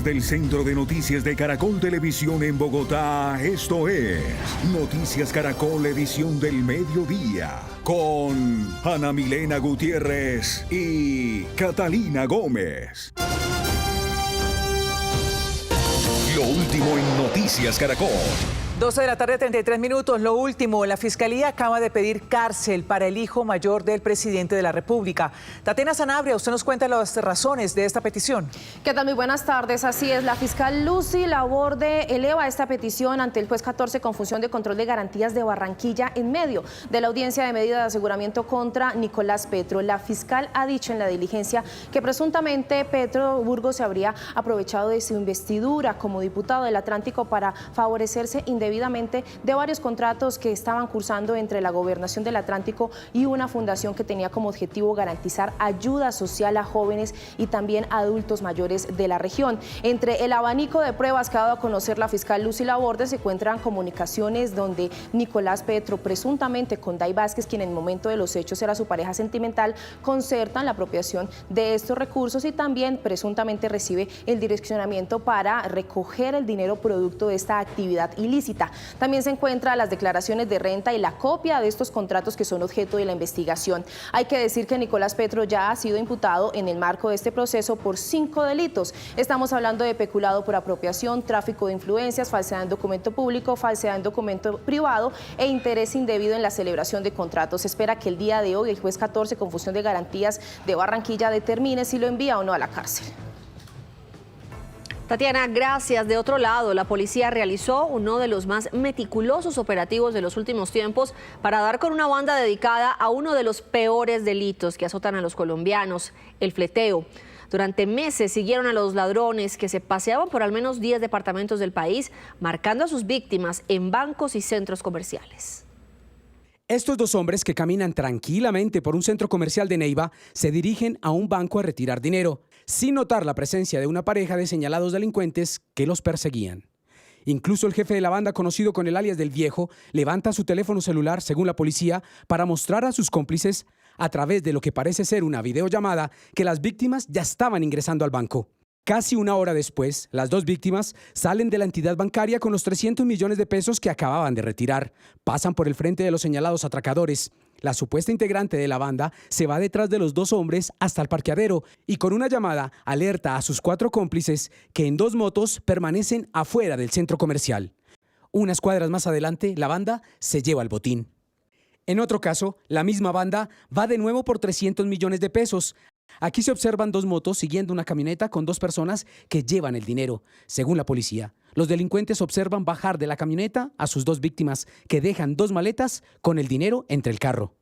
Desde el Centro de Noticias de Caracol Televisión en Bogotá, esto es Noticias Caracol Edición del Mediodía, con Ana Milena Gutiérrez y Catalina Gómez. Lo último en Noticias Caracol. 12 de la tarde, 33 minutos. Lo último, la Fiscalía acaba de pedir cárcel para el hijo mayor del presidente de la República. Tatiana Sanabria, usted nos cuenta las razones de esta petición. ¿Qué tal? Muy buenas tardes. Así es, la fiscal Lucy Laborde eleva esta petición ante el juez 14 con función de control de garantías de Barranquilla en medio de la audiencia de medida de aseguramiento contra Nicolás Petro. La fiscal ha dicho en la diligencia que presuntamente Petro Burgos se habría aprovechado de su investidura como diputado del Atlántico para favorecerse indebidamente de varios contratos que estaban cursando entre la Gobernación del Atlántico y una fundación que tenía como objetivo garantizar ayuda social a jóvenes y también a adultos mayores de la región. Entre el abanico de pruebas que ha dado a conocer la fiscal Lucy Laborde se encuentran comunicaciones donde Nicolás Petro, presuntamente con Day Vázquez, quien en el momento de los hechos era su pareja sentimental, concertan la apropiación de estos recursos y también presuntamente recibe el direccionamiento para recoger el dinero producto de esta actividad ilícita. También se encuentran las declaraciones de renta y la copia de estos contratos que son objeto de la investigación. Hay que decir que Nicolás Petro ya ha sido imputado en el marco de este proceso por 5 delitos. Estamos hablando de peculado por apropiación, tráfico de influencias, falsedad en documento público, falsedad en documento privado e interés indebido en la celebración de contratos. Se espera que el día de hoy el juez 14 con función de garantías de Barranquilla determine si lo envía o no a la cárcel. Tatiana, gracias. De otro lado, la policía realizó uno de los más meticulosos operativos de los últimos tiempos para dar con una banda dedicada a uno de los peores delitos que azotan a los colombianos, el fleteo. Durante meses siguieron a los ladrones que se paseaban por al menos 10 departamentos del país, marcando a sus víctimas en bancos y centros comerciales. Estos dos hombres que caminan tranquilamente por un centro comercial de Neiva se dirigen a un banco a retirar dinero, sin notar la presencia de una pareja de señalados delincuentes que los perseguían. Incluso el jefe de la banda, conocido con el alias del Viejo, levanta su teléfono celular, según la policía, para mostrar a sus cómplices, a través de lo que parece ser una videollamada, que las víctimas ya estaban ingresando al banco. Casi una hora después, las dos víctimas salen de la entidad bancaria con los 300 millones de pesos que acababan de retirar. Pasan por el frente de los señalados atracadores. La supuesta integrante de la banda se va detrás de los dos hombres hasta el parqueadero y con una llamada alerta a sus 4 cómplices que en 2 motos permanecen afuera del centro comercial. Unas cuadras más adelante, la banda se lleva el botín. En otro caso, la misma banda va de nuevo por 300 millones de pesos. Aquí se observan 2 motos siguiendo una camioneta con 2 personas que llevan el dinero. Según la policía, los delincuentes observan bajar de la camioneta a sus 2 víctimas, que dejan 2 maletas con el dinero entre el carro.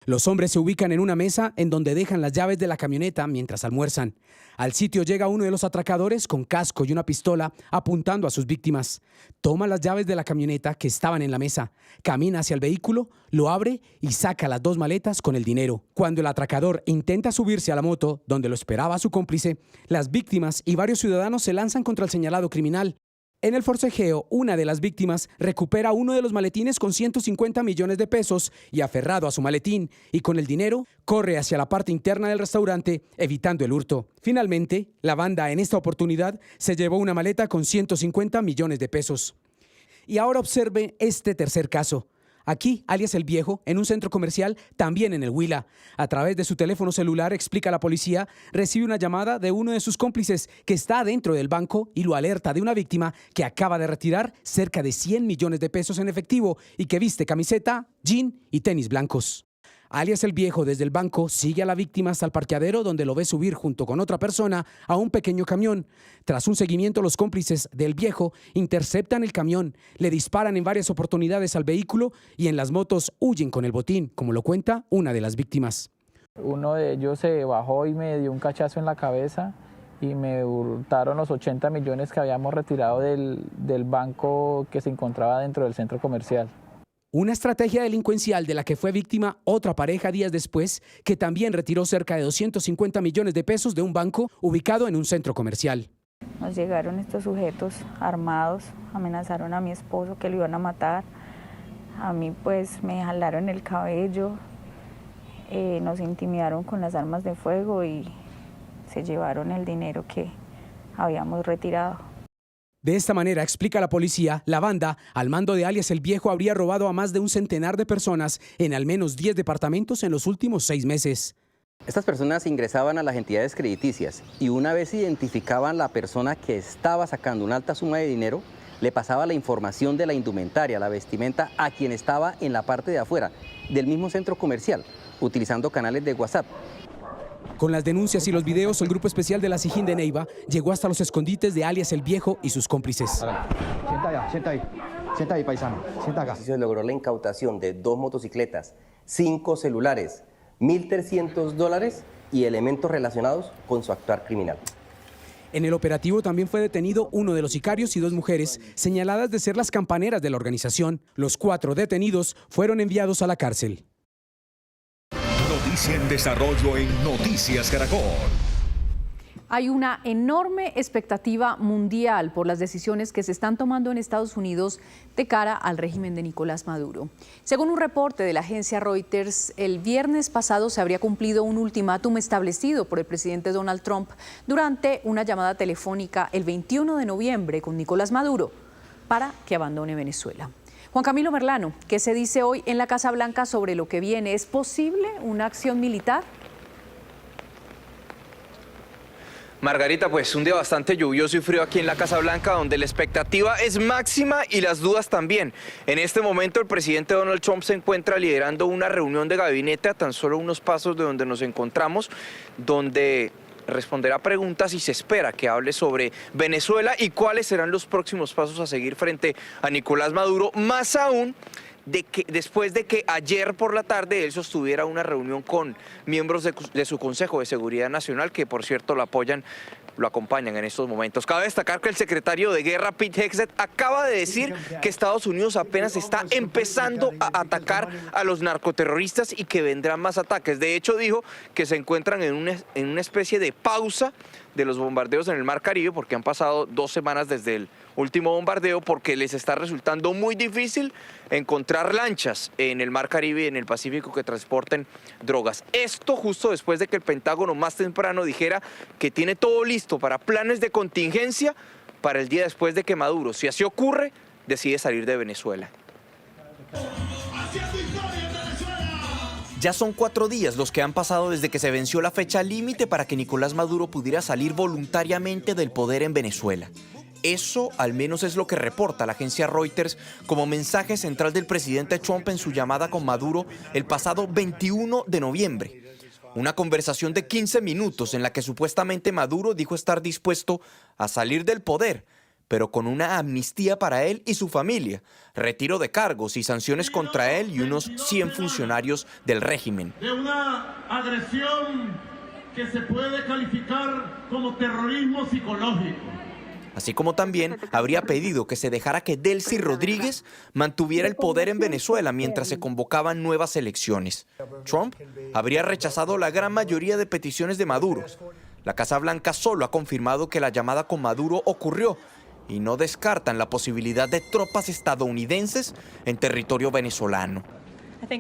Los hombres se ubican en una mesa en donde dejan las llaves de la camioneta mientras almuerzan. Al sitio llega uno de los atracadores con casco y una pistola apuntando a sus víctimas. Toma las llaves de la camioneta que estaban en la mesa, camina hacia el vehículo, lo abre y saca las 2 maletas con el dinero. Cuando el atracador intenta subirse a la moto donde lo esperaba su cómplice, las víctimas y varios ciudadanos se lanzan contra el señalado criminal. En el forcejeo, una de las víctimas recupera uno de los maletines con 150 millones de pesos y, aferrado a su maletín y con el dinero, corre hacia la parte interna del restaurante, evitando el hurto. Finalmente, la banda en esta oportunidad se llevó una maleta con 150 millones de pesos. Y ahora observe este tercer caso. Aquí, alias El Viejo, en un centro comercial, también en el Huila. A través de su teléfono celular, explica la policía, recibe una llamada de uno de sus cómplices que está dentro del banco y lo alerta de una víctima que acaba de retirar cerca de 100 millones de pesos en efectivo y que viste camiseta, jean y tenis blancos. Alias El Viejo, desde el banco, sigue a la víctima hasta el parqueadero, donde lo ve subir junto con otra persona a un pequeño camión. Tras un seguimiento, los cómplices del Viejo interceptan el camión, le disparan en varias oportunidades al vehículo y en las motos huyen con el botín, como lo cuenta una de las víctimas. Uno de ellos se bajó y me dio un cachazo en la cabeza y me hurtaron los 80 millones que habíamos retirado del banco que se encontraba dentro del centro comercial. Una estrategia delincuencial de la que fue víctima otra pareja días después, que también retiró cerca de 250 millones de pesos de un banco ubicado en un centro comercial. Nos llegaron estos sujetos armados, amenazaron a mi esposo que lo iban a matar. A mí pues me jalaron el cabello, nos intimidaron con las armas de fuego y se llevaron el dinero que habíamos retirado. De esta manera, explica la policía, la banda, al mando de alias El Viejo, habría robado a más de un centenar de personas en al menos 10 departamentos en los últimos 6 meses. Estas personas ingresaban a las entidades crediticias y una vez identificaban la persona que estaba sacando una alta suma de dinero, le pasaba la información de la indumentaria, la vestimenta, a quien estaba en la parte de afuera del mismo centro comercial, utilizando canales de WhatsApp. Con las denuncias y los videos, el grupo especial de la SIJIN de Neiva llegó hasta los escondites de alias El Viejo y sus cómplices. Sienta ahí, paisano. Sienta acá. Se logró la incautación de 2 motocicletas, 5 celulares, $1.300 y elementos relacionados con su actuar criminal. En el operativo también fue detenido uno de los sicarios y 2 mujeres señaladas de ser las campaneras de la organización. Los 4 detenidos fueron enviados a la cárcel. Noticia en desarrollo en Noticias Caracol. Hay una enorme expectativa mundial por las decisiones que se están tomando en Estados Unidos de cara al régimen de Nicolás Maduro. Según un reporte de la agencia Reuters, el viernes pasado se habría cumplido un ultimátum establecido por el presidente Donald Trump durante una llamada telefónica el 21 de noviembre con Nicolás Maduro para que abandone Venezuela. Juan Camilo Merlano, ¿qué se dice hoy en la Casa Blanca sobre lo que viene? ¿Es posible una acción militar? Margarita, pues un día bastante lluvioso y frío aquí en la Casa Blanca, donde la expectativa es máxima y las dudas también. En este momento el presidente Donald Trump se encuentra liderando una reunión de gabinete a tan solo unos pasos de donde nos encontramos, donde responderá preguntas y se espera que hable sobre Venezuela y cuáles serán los próximos pasos a seguir frente a Nicolás Maduro, más aún después de que ayer por la tarde él sostuviera una reunión con miembros de su Consejo de Seguridad Nacional, que por cierto lo acompañan en estos momentos. Cabe destacar que el secretario de Guerra, Pete Hegseth, acaba de decir que Estados Unidos apenas está empezando a atacar a los narcoterroristas y que vendrán más ataques. De hecho, dijo que se encuentran en una especie de pausa de los bombardeos en el Mar Caribe, porque han pasado 2 semanas desde el último bombardeo, porque les está resultando muy difícil encontrar lanchas en el Mar Caribe y en el Pacífico que transporten drogas. Esto justo después de que el Pentágono más temprano dijera que tiene todo listo para planes de contingencia para el día después de que Maduro, si así ocurre, decide salir de Venezuela. Ya son 4 días los que han pasado desde que se venció la fecha límite para que Nicolás Maduro pudiera salir voluntariamente del poder en Venezuela. Eso al menos es lo que reporta la agencia Reuters como mensaje central del presidente Trump en su llamada con Maduro el pasado 21 de noviembre. Una conversación de 15 minutos en la que supuestamente Maduro dijo estar dispuesto a salir del poder, pero con una amnistía para él y su familia, retiro de cargos y sanciones contra él y unos 100 funcionarios del régimen. De una agresión que se puede calificar como terrorismo psicológico. Así como también habría pedido que se dejara que Delcy Rodríguez mantuviera el poder en Venezuela mientras se convocaban nuevas elecciones. Trump habría rechazado la gran mayoría de peticiones de Maduro. La Casa Blanca solo ha confirmado que la llamada con Maduro ocurrió y no descartan la posibilidad de tropas estadounidenses en territorio venezolano.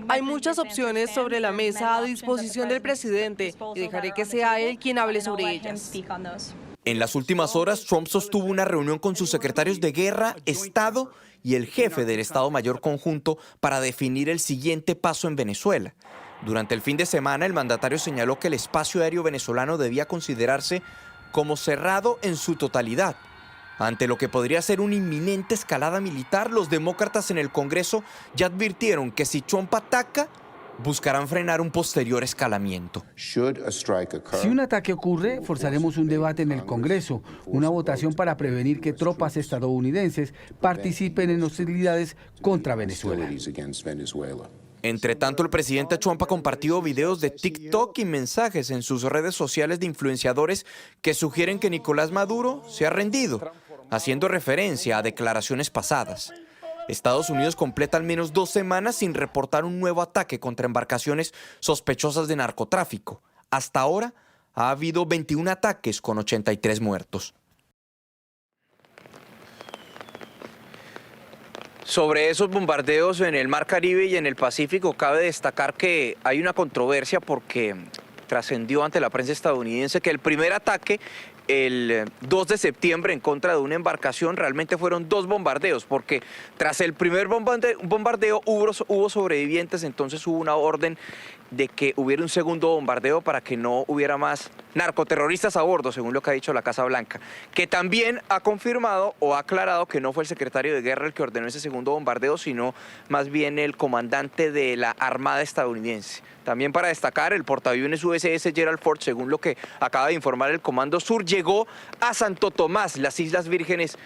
Hay muchas opciones sobre la mesa a disposición del presidente y dejaré que sea él quien hable sobre ellas. En las últimas horas, Trump sostuvo una reunión con sus secretarios de Guerra, Estado y el jefe del Estado Mayor Conjunto para definir el siguiente paso en Venezuela. Durante el fin de semana, el mandatario señaló que el espacio aéreo venezolano debía considerarse como cerrado en su totalidad. Ante lo que podría ser una inminente escalada militar, los demócratas en el Congreso ya advirtieron que si Trump ataca, buscarán frenar un posterior escalamiento. Si un ataque ocurre, forzaremos un debate en el Congreso, una votación para prevenir que tropas estadounidenses participen en hostilidades contra Venezuela. Entre tanto, el presidente Trump ha compartido videos de TikTok y mensajes en sus redes sociales de influenciadores que sugieren que Nicolás Maduro se ha rendido, haciendo referencia a declaraciones pasadas. Estados Unidos completa al menos 2 semanas sin reportar un nuevo ataque contra embarcaciones sospechosas de narcotráfico. Hasta ahora ha habido 21 ataques con 83 muertos. Sobre esos bombardeos en el Mar Caribe y en el Pacífico, cabe destacar que hay una controversia porque trascendió ante la prensa estadounidense que el primer ataque el 2 de septiembre en contra de una embarcación, realmente fueron 2 bombardeos, porque tras el primer bombardeo hubo sobrevivientes, entonces hubo una orden de que hubiera un segundo bombardeo para que no hubiera más narcoterroristas a bordo, según lo que ha dicho la Casa Blanca, que también ha confirmado o ha aclarado que no fue el secretario de Guerra el que ordenó ese segundo bombardeo, sino más bien el comandante de la Armada estadounidense. También para destacar, el portaaviones USS Gerald Ford, según lo que acaba de informar el Comando Sur, llegó a Santo Tomás, las Islas Vírgenes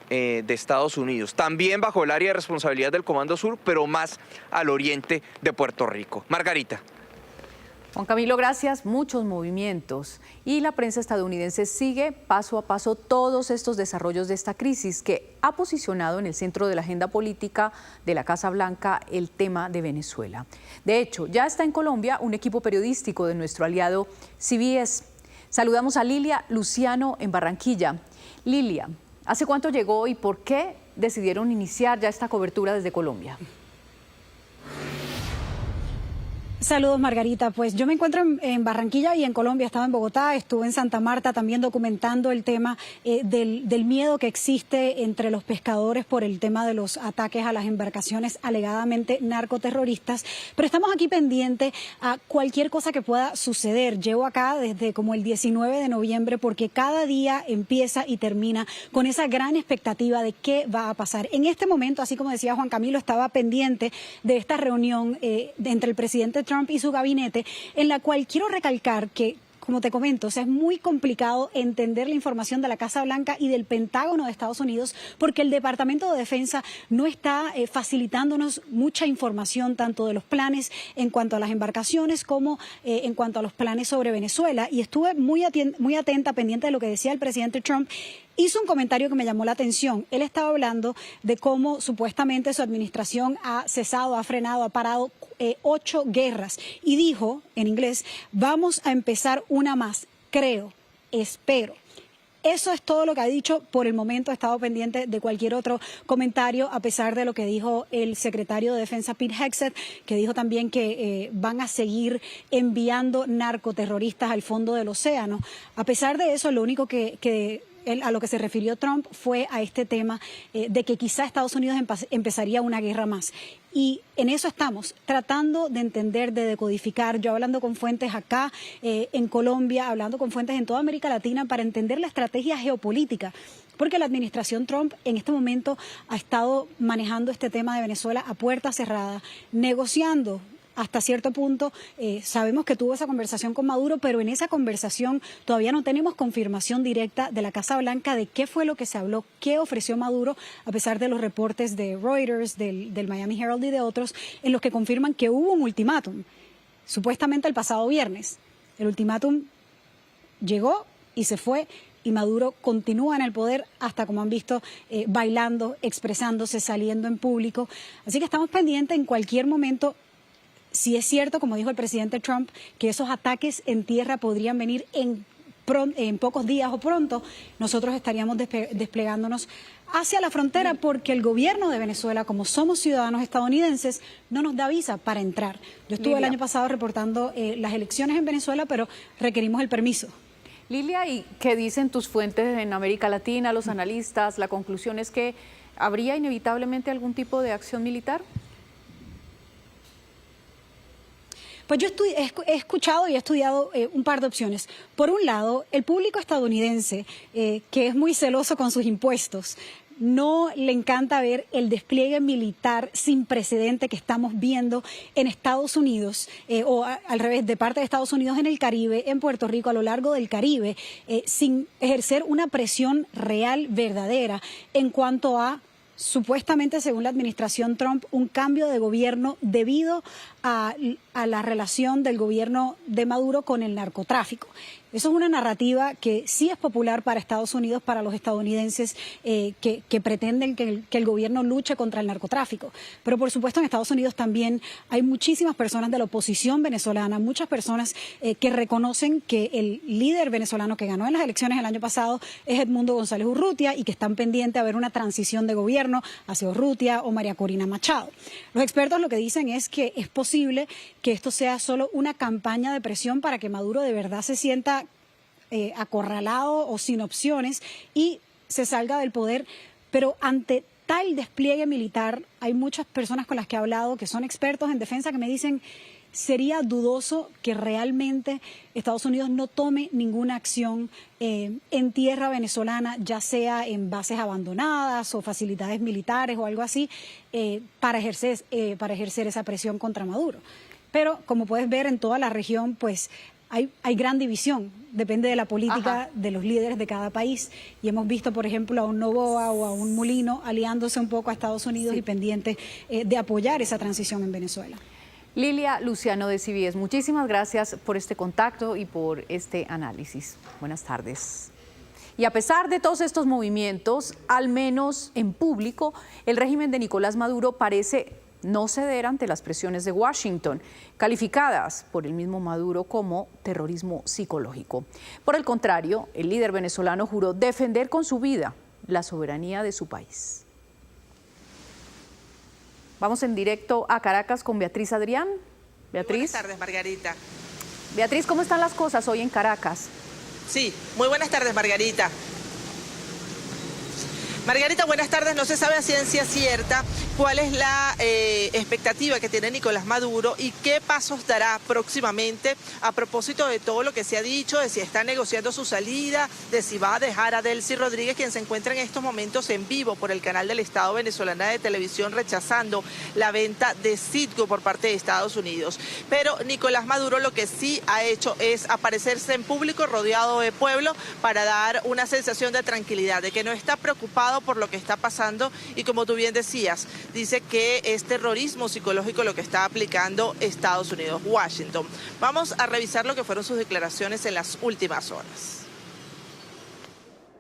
de Estados Unidos, también bajo el área de responsabilidad del Comando Sur, pero más al oriente de Puerto Rico. Margarita. Juan Camilo, gracias. Muchos movimientos y la prensa estadounidense sigue paso a paso todos estos desarrollos de esta crisis que ha posicionado en el centro de la agenda política de la Casa Blanca el tema de Venezuela. De hecho, ya está en Colombia un equipo periodístico de nuestro aliado CBS. Saludamos a Lilia Luciano en Barranquilla. Lilia, ¿hace cuánto llegó y por qué decidieron iniciar ya esta cobertura desde Colombia? Saludos, Margarita. Pues yo me encuentro en Barranquilla y en Colombia. Estaba en Bogotá, estuve en Santa Marta también documentando el tema del miedo que existe entre los pescadores por el tema de los ataques a las embarcaciones alegadamente narcoterroristas. Pero estamos aquí pendientes a cualquier cosa que pueda suceder. Llevo acá desde como el 19 de noviembre porque cada día empieza y termina con esa gran expectativa de qué va a pasar. En este momento, así como decía Juan Camilo, estaba pendiente de esta reunión entre el presidente Trump y su gabinete, en la cual quiero recalcar que, como te comento, es muy complicado entender la información de la Casa Blanca y del Pentágono de Estados Unidos porque el Departamento de Defensa no está facilitándonos mucha información tanto de los planes en cuanto a las embarcaciones como en cuanto a los planes sobre Venezuela. Y estuve muy atenta, pendiente de lo que decía el presidente Trump. Hizo un comentario que me llamó la atención. Él estaba hablando de cómo supuestamente su administración ha cesado, ha frenado, ha parado 8 guerras. Y dijo, en inglés, vamos a empezar una más, creo, espero. Eso es todo lo que ha dicho. Por el momento he estado pendiente de cualquier otro comentario, a pesar de lo que dijo el secretario de Defensa, Pete Hegseth, que dijo también que van a seguir enviando narcoterroristas al fondo del océano. A pesar de eso, lo único que a lo que se refirió Trump fue a este tema de que quizá Estados Unidos empezaría una guerra más. Y en eso estamos, tratando de entender, de decodificar, yo hablando con fuentes acá en Colombia, hablando con fuentes en toda América Latina para entender la estrategia geopolítica. Porque la administración Trump en este momento ha estado manejando este tema de Venezuela a puerta cerrada, negociando. Hasta cierto punto sabemos que tuvo esa conversación con Maduro, pero en esa conversación todavía no tenemos confirmación directa de la Casa Blanca de qué fue lo que se habló, qué ofreció Maduro, a pesar de los reportes de Reuters, del Miami Herald y de otros, en los que confirman que hubo un ultimátum, supuestamente el pasado viernes. El ultimátum llegó y se fue. Y Maduro continúa en el poder hasta, como han visto, bailando, expresándose, saliendo en público. Así que estamos pendientes en cualquier momento. Si es cierto, como dijo el presidente Trump, que esos ataques en tierra podrían venir en pocos días o pronto, nosotros estaríamos desplegándonos hacia la frontera porque el gobierno de Venezuela, como somos ciudadanos estadounidenses, no nos da visa para entrar. Yo estuve el año pasado reportando las elecciones en Venezuela, pero requerimos el permiso. Lilia, ¿y qué dicen tus fuentes en América Latina, los analistas? La conclusión es que habría inevitablemente algún tipo de acción militar. Pues yo he escuchado y he estudiado un par de opciones. Por un lado, el público estadounidense, que es muy celoso con sus impuestos, no le encanta ver el despliegue militar sin precedente que estamos viendo en Estados Unidos, o al revés, de parte de Estados Unidos en el Caribe, en Puerto Rico, a lo largo del Caribe, sin ejercer una presión real, verdadera, en cuanto a, supuestamente, según la administración Trump, un cambio de gobierno debido a la relación del gobierno de Maduro con el narcotráfico. Eso es una narrativa que sí es popular para Estados Unidos, para los estadounidenses que pretenden que el gobierno luche contra el narcotráfico. Pero por supuesto en Estados Unidos también hay muchísimas personas de la oposición venezolana, muchas personas que reconocen que el líder venezolano que ganó en las elecciones el año pasado es Edmundo González Urrutia y que están pendientes a ver una transición de gobierno hacia Urrutia o María Corina Machado. Los expertos lo que dicen es que es posible que esto sea solo una campaña de presión para que Maduro de verdad se sienta acorralado o sin opciones y se salga del poder. Pero ante tal despliegue militar, hay muchas personas con las que he hablado que son expertos en defensa que me dicen: sería dudoso que realmente Estados Unidos no tome ninguna acción en tierra venezolana, ya sea en bases abandonadas o facilidades militares o algo así, para ejercer esa presión contra Maduro. Pero como puedes ver, en toda la región pues hay gran división, depende de la política de los líderes de cada país. Y hemos visto, por ejemplo, a un Noboa o a un Mulino aliándose un poco a Estados Unidos y pendientes de apoyar esa transición en Venezuela. Lilia Luciano de CBS, muchísimas gracias por este contacto y por este análisis. Buenas tardes. Y a pesar de todos estos movimientos, al menos en público, el régimen de Nicolás Maduro parece no ceder ante las presiones de Washington, calificadas por el mismo Maduro como terrorismo psicológico. Por el contrario, el líder venezolano juró defender con su vida la soberanía de su país. Vamos en directo a Caracas con Beatriz Adrián. Beatriz. Buenas tardes, Margarita. Beatriz, ¿cómo están las cosas hoy en Caracas? Sí, muy buenas tardes, Margarita. Margarita, buenas tardes. No se sabe a ciencia cierta cuál es la expectativa que tiene Nicolás Maduro y qué pasos dará próximamente a propósito de todo lo que se ha dicho, de si está negociando su salida, de si va a dejar a Delcy Rodríguez, quien se encuentra en estos momentos en vivo por el canal del Estado venezolana de televisión, rechazando la venta de Citgo por parte de Estados Unidos. Pero Nicolás Maduro lo que sí ha hecho es aparecerse en público rodeado de pueblo para dar una sensación de tranquilidad, de que no está preocupado por lo que está pasando y, como tú bien decías, dice que es terrorismo psicológico lo que está aplicando Estados Unidos, Washington. Vamos a revisar lo que fueron sus declaraciones en las últimas horas.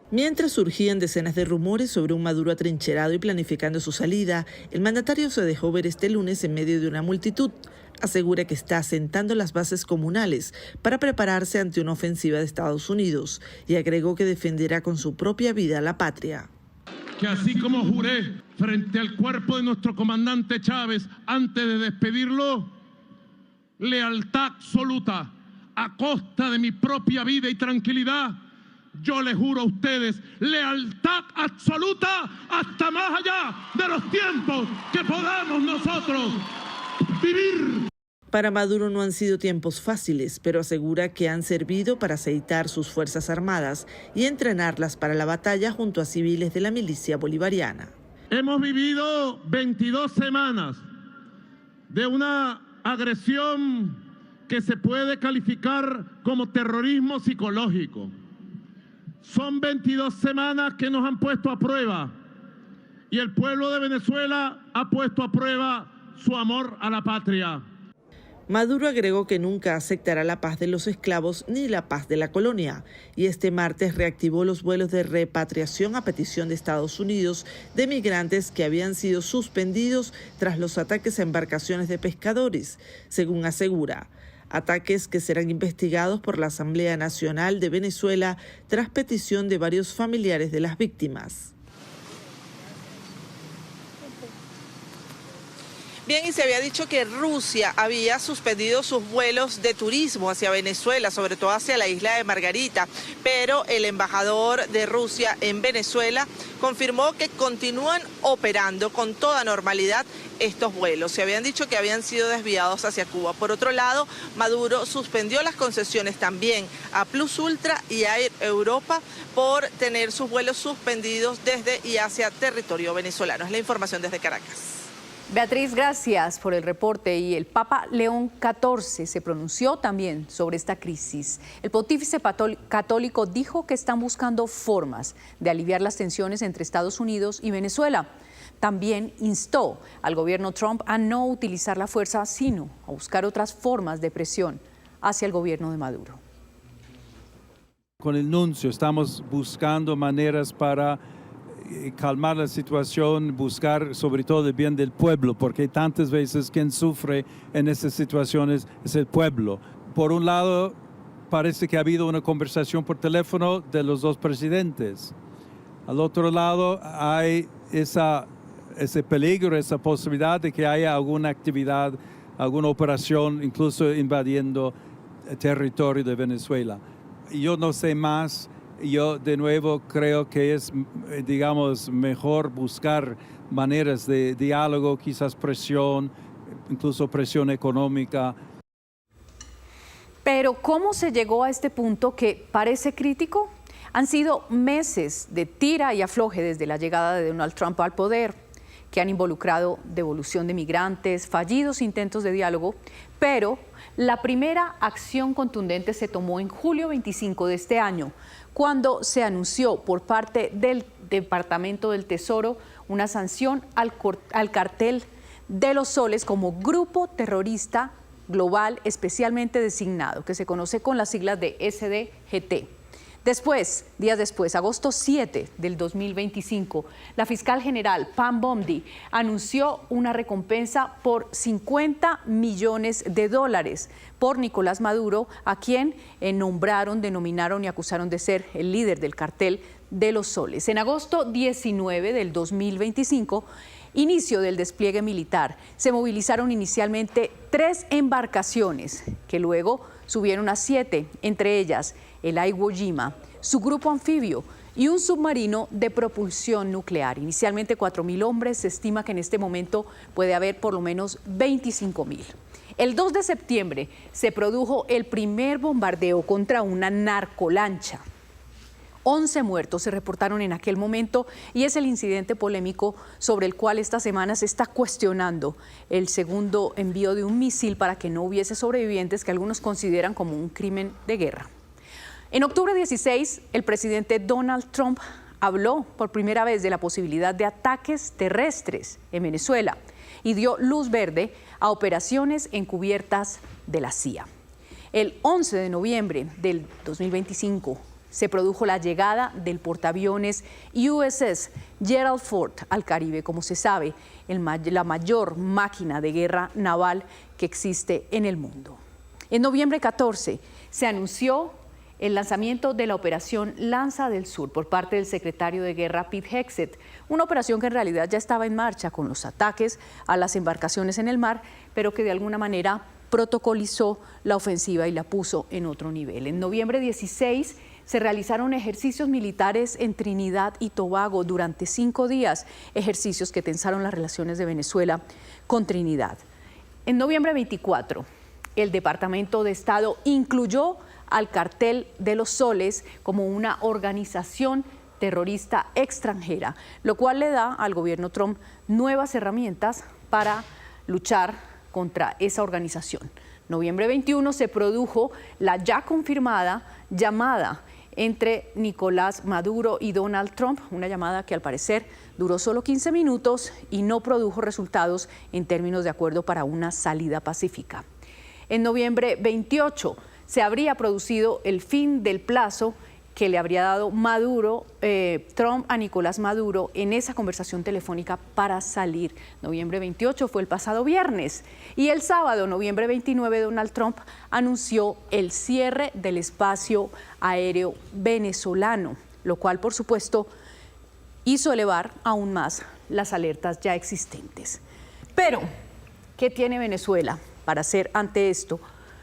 Mientras surgían decenas de rumores sobre un Maduro atrincherado y planificando su salida, el mandatario se dejó ver este lunes en medio de una multitud. Asegura que está asentando las bases comunales para prepararse ante una ofensiva de Estados Unidos y agregó que defenderá con su propia vida la patria. Que así como juré frente al cuerpo de nuestro comandante Chávez antes de despedirlo, lealtad absoluta a costa de mi propia vida y tranquilidad, yo les juro a ustedes lealtad absoluta hasta más allá de los tiempos que podamos nosotros vivir. Para Maduro no han sido tiempos fáciles, pero asegura que han servido para aceitar sus fuerzas armadas y entrenarlas para la batalla junto a civiles de la milicia bolivariana. Hemos vivido 22 semanas de una agresión que se puede calificar como terrorismo psicológico. Son 22 semanas que nos han puesto a prueba y el pueblo de Venezuela ha puesto a prueba su amor a la patria. Maduro agregó que nunca aceptará la paz de los esclavos ni la paz de la colonia y este martes reactivó los vuelos de repatriación a petición de Estados Unidos de migrantes que habían sido suspendidos tras los ataques a embarcaciones de pescadores, según asegura. Ataques que serán investigados por la Asamblea Nacional de Venezuela tras petición de varios familiares de las víctimas. Bien, y se había dicho que Rusia había suspendido sus vuelos de turismo hacia Venezuela, sobre todo hacia la isla de Margarita, pero el embajador de Rusia en Venezuela confirmó que continúan operando con toda normalidad estos vuelos. Se habían dicho que habían sido desviados hacia Cuba. Por otro lado, Maduro suspendió las concesiones también a Plus Ultra y a Air Europa por tener sus vuelos suspendidos desde y hacia territorio venezolano. Es la información desde Caracas. Beatriz, gracias por el reporte. Y el Papa León XIV se pronunció también sobre esta crisis. El pontífice católico dijo que están buscando formas de aliviar las tensiones entre Estados Unidos y Venezuela. También instó al gobierno Trump a no utilizar la fuerza, sino a buscar otras formas de presión hacia el gobierno de Maduro. Con el nuncio estamos buscando maneras para calmar la situación, buscar sobre todo el bien del pueblo, porque tantas veces quien sufre en estas situaciones es el pueblo. Por un lado, parece que ha habido una conversación por teléfono de los dos presidentes. Al otro lado, hay ese peligro, esa posibilidad de que haya alguna actividad, alguna operación, incluso invadiendo el territorio de Venezuela. yo no sé más. Yo de nuevo creo que es, digamos, mejor buscar maneras de diálogo, quizás presión, incluso presión económica. Pero ¿cómo se llegó a este punto que parece crítico? Han sido meses de tira y afloje desde la llegada de Donald Trump al poder, que han involucrado devolución de migrantes, fallidos intentos de diálogo, pero la primera acción contundente se tomó en julio 25 de este año, cuando se anunció por parte del Departamento del Tesoro una sanción al cartel de los soles como grupo terrorista global especialmente designado, que se conoce con las siglas de SDGT. Después, días después, agosto 7 del 2025, la fiscal general Pam Bondi anunció una recompensa por $50 millones por Nicolás Maduro, a quien nombraron, denominaron y acusaron de ser el líder del cartel de los soles. En agosto 19 del 2025, inicio del despliegue militar, se movilizaron inicialmente 3 embarcaciones que luego subieron a 7, entre ellas el Iwo Jima, su grupo anfibio y un submarino de propulsión nuclear. Inicialmente 4.000 hombres, se estima que en este momento puede haber por lo menos 25.000. El 2 de septiembre se produjo el primer bombardeo contra una narcolancha. 11 muertos se reportaron en aquel momento y es el incidente polémico sobre el cual esta semana se está cuestionando el segundo envío de un misil para que no hubiese sobrevivientes, que algunos consideran como un crimen de guerra. En octubre 16, el presidente Donald Trump habló por primera vez de la posibilidad de ataques terrestres en Venezuela y dio luz verde a operaciones encubiertas de la CIA. El 11 de noviembre del 2025 se produjo la llegada del portaaviones USS Gerald Ford al Caribe, como se sabe, la mayor máquina de guerra naval que existe en el mundo. En noviembre 14 se anunció el lanzamiento de la operación Lanza del Sur por parte del secretario de Guerra Pete Hegseth, una operación que en realidad ya estaba en marcha con los ataques a las embarcaciones en el mar, pero que de alguna manera protocolizó la ofensiva y la puso en otro nivel. En noviembre 16 se realizaron ejercicios militares en Trinidad y Tobago durante 5 días, ejercicios que tensaron las relaciones de Venezuela con Trinidad. En noviembre 24, el Departamento de Estado incluyó al cartel de los soles como una organización terrorista extranjera, lo cual le da al gobierno Trump nuevas herramientas para luchar contra esa organización. Noviembre 21 se produjo la ya confirmada llamada entre Nicolás Maduro y Donald Trump, una llamada que al parecer duró solo 15 minutos y no produjo resultados en términos de acuerdo para una salida pacífica. En noviembre 28 se habría producido el fin del plazo que le habría dado Trump a Nicolás Maduro en esa conversación telefónica para salir. Noviembre 28 fue el pasado viernes y el sábado, noviembre 29, Donald Trump anunció el cierre del espacio aéreo venezolano, lo cual, por supuesto, hizo elevar aún más las alertas ya existentes. Pero, ¿qué tiene Venezuela para hacer ante esto?